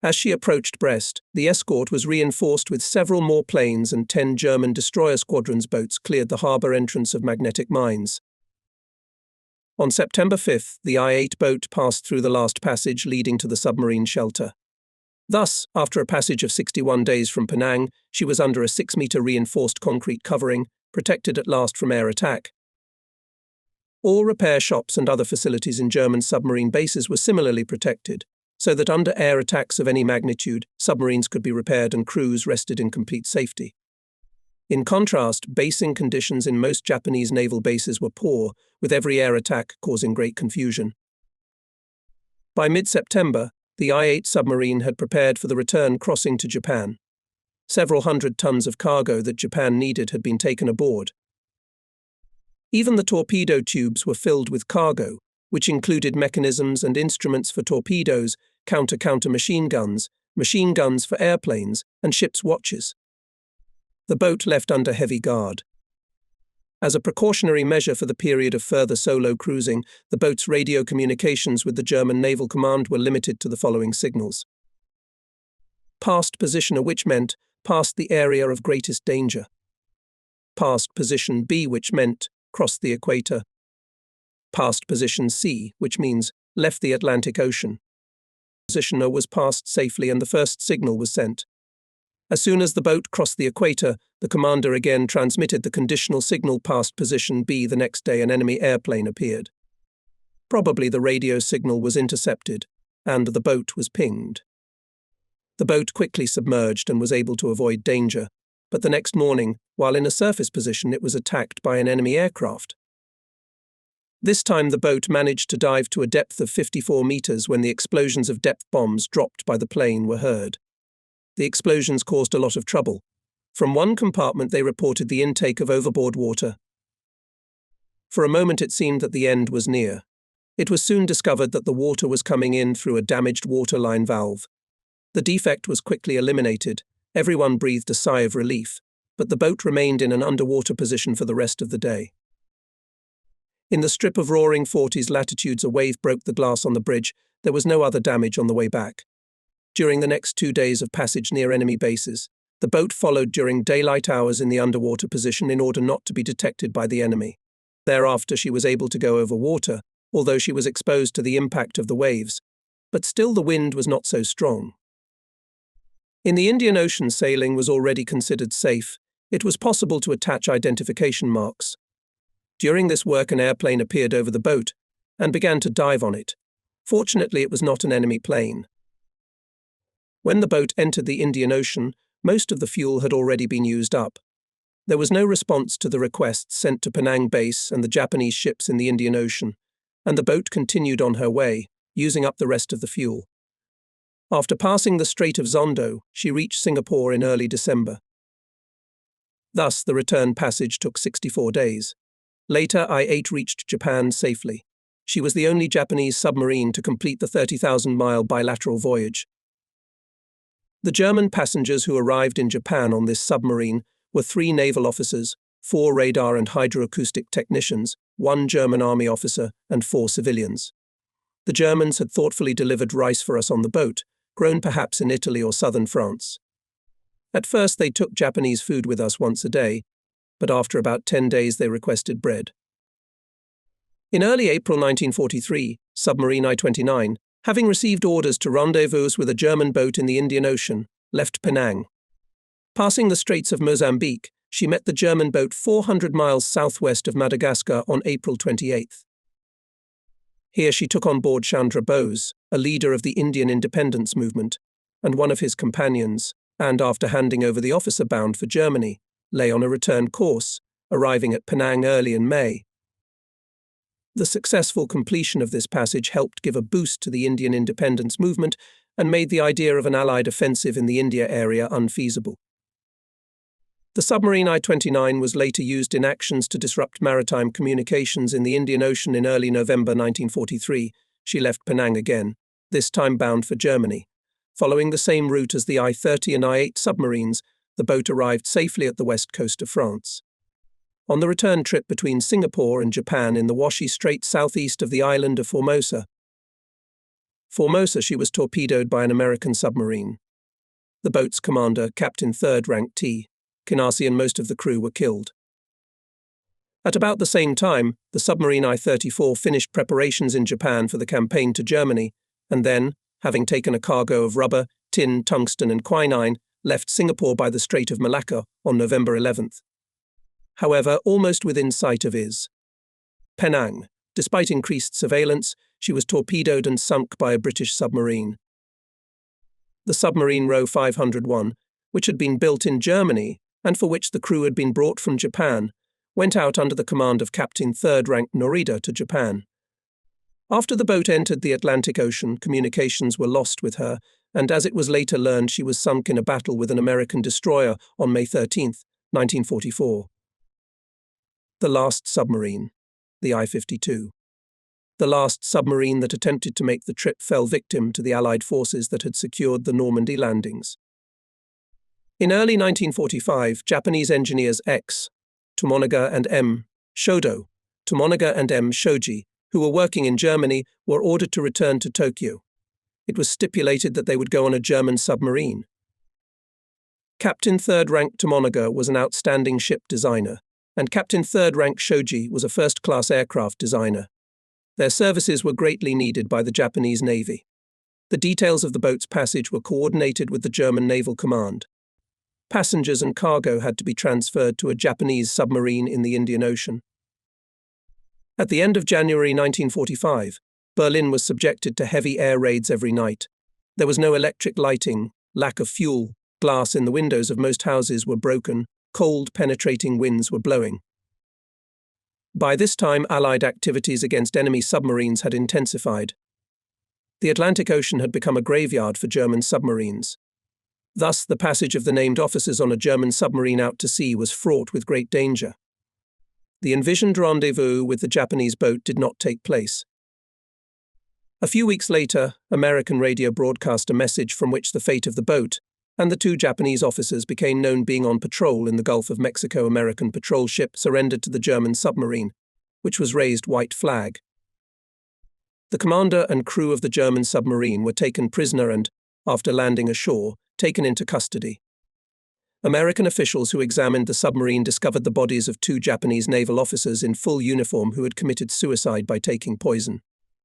As she approached Brest, the escort was reinforced with several more planes, and 10 German destroyer squadron's boats cleared the harbour entrance of magnetic mines. On September 5th, the I-8 boat passed through the last passage leading to the submarine shelter. Thus, after a passage of 61 days from Penang, she was under a 6-metre reinforced concrete covering, protected at last from air attack. All repair shops and other facilities in German submarine bases were similarly protected, so that under air attacks of any magnitude, submarines could be repaired and crews rested in complete safety. In contrast, basing conditions in most Japanese naval bases were poor, with every air attack causing great confusion. By mid-September, the I-8 submarine had prepared for the return crossing to Japan. Several hundred tons of cargo that Japan needed had been taken aboard. Even the torpedo tubes were filled with cargo, which included mechanisms and instruments for torpedoes, counter machine guns for airplanes, and ships' watches. The boat left under heavy guard. As a precautionary measure for the period of further solo cruising, the boat's radio communications with the German Naval Command were limited to the following signals. Past position A, which meant past the area of greatest danger. Past position B, which meant crossed the equator. Past position C, which means left the Atlantic Ocean. Position A was passed safely and the first signal was sent. As soon as the boat crossed the equator, the commander again transmitted the conditional signal past position B. The next day an enemy airplane appeared. Probably the radio signal was intercepted, and the boat was pinged. The boat quickly submerged and was able to avoid danger, but the next morning, while in a surface position, it was attacked by an enemy aircraft. This time the boat managed to dive to a depth of 54 meters when the explosions of depth bombs dropped by the plane were heard. The explosions caused a lot of trouble. From one compartment they reported the intake of overboard water. For a moment it seemed that the end was near. It was soon discovered that the water was coming in through a damaged waterline valve. The defect was quickly eliminated. Everyone breathed a sigh of relief, but the boat remained in an underwater position for the rest of the day. In the strip of roaring 40s latitudes, a wave broke the glass on the bridge. There was no other damage on the way back. During the next 2 days of passage near enemy bases, the boat followed during daylight hours in the underwater position in order not to be detected by the enemy. Thereafter she was able to go over water, although she was exposed to the impact of the waves, but still the wind was not so strong. In the Indian Ocean, sailing was already considered safe. It was possible to attach identification marks. During this work an airplane appeared over the boat and began to dive on it. Fortunately it was not an enemy plane. When the boat entered the Indian Ocean, most of the fuel had already been used up. There was no response to the requests sent to Penang base and the Japanese ships in the Indian Ocean, and the boat continued on her way, using up the rest of the fuel. After passing the Strait of Zondo, she reached Singapore in early December. Thus, the return passage took 64 days. Later, I-8 reached Japan safely. She was the only Japanese submarine to complete the 30,000-mile bilateral voyage. The German passengers who arrived in Japan on this submarine were 3 naval officers, 4 radar and hydroacoustic technicians, 1 German army officer, and 4 civilians. The Germans had thoughtfully delivered rice for us on the boat, grown perhaps in Italy or southern France. At first they took Japanese food with us once a day, but after about 10 days they requested bread. In early April 1943, submarine I-29, having received orders to rendezvous with a German boat in the Indian Ocean, left Penang. Passing the Straits of Mozambique, she met the German boat 400 miles southwest of Madagascar on April 28th. Here she took on board Chandra Bose, a leader of the Indian independence movement, and one of his companions, and after handing over the officer bound for Germany, lay on a return course, arriving at Penang early in May. The successful completion of this passage helped give a boost to the Indian independence movement and made the idea of an Allied offensive in the India area unfeasible. The submarine I-29 was later used in actions to disrupt maritime communications in the Indian Ocean in early November 1943. She left Penang again, this time bound for Germany. Following the same route as the I-30 and I-8 submarines, the boat arrived safely at the west coast of France. On the return trip between Singapore and Japan in the Washi Strait southeast of the island of Formosa, she was torpedoed by an American submarine. The boat's commander, Captain 3rd Rank T. Kinasi, and most of the crew were killed. At about the same time, the submarine I-34 finished preparations in Japan for the campaign to Germany, and then, having taken a cargo of rubber, tin, tungsten and quinine, left Singapore by the Strait of Malacca on November 11th. However, almost within sight of Penang, despite increased surveillance, she was torpedoed and sunk by a British submarine. The submarine Row 501, which had been built in Germany and for which the crew had been brought from Japan, went out under the command of Captain 3rd Rank Norida to Japan. After the boat entered the Atlantic Ocean, communications were lost with her, and as it was later learned, she was sunk in a battle with an American destroyer on May 13, 1944. The last submarine, the I-52. The last submarine that attempted to make the trip fell victim to the Allied forces that had secured the Normandy landings. In early 1945, Japanese engineers X. Tomonaga and M. Shodo, Tomonaga and M. Shoji, who were working in Germany, were ordered to return to Tokyo. It was stipulated that they would go on a German submarine. Captain Third Rank Tomonaga was an outstanding ship designer, and Captain Third Rank Shoji was a first-class aircraft designer. Their services were greatly needed by the Japanese Navy. The details of the boat's passage were coordinated with the German Naval Command. Passengers and cargo had to be transferred to a Japanese submarine in the Indian Ocean. At the end of January 1945, Berlin was subjected to heavy air raids every night. There was no electric lighting, lack of fuel, glass in the windows of most houses were broken, cold, penetrating winds were blowing. By this time, Allied activities against enemy submarines had intensified. The Atlantic Ocean had become a graveyard for German submarines. Thus, the passage of the named officers on a German submarine out to sea was fraught with great danger. The envisioned rendezvous with the Japanese boat did not take place. A few weeks later, American radio broadcast a message from which the fate of the boat and the two Japanese officers became known being on patrol in the Gulf of Mexico. American patrol ship surrendered to the German submarine, which was raised white flag. The commander and crew of the German submarine were taken prisoner and, after landing ashore, taken into custody. American officials who examined the submarine discovered the bodies of two Japanese naval officers in full uniform who had committed suicide by taking poison.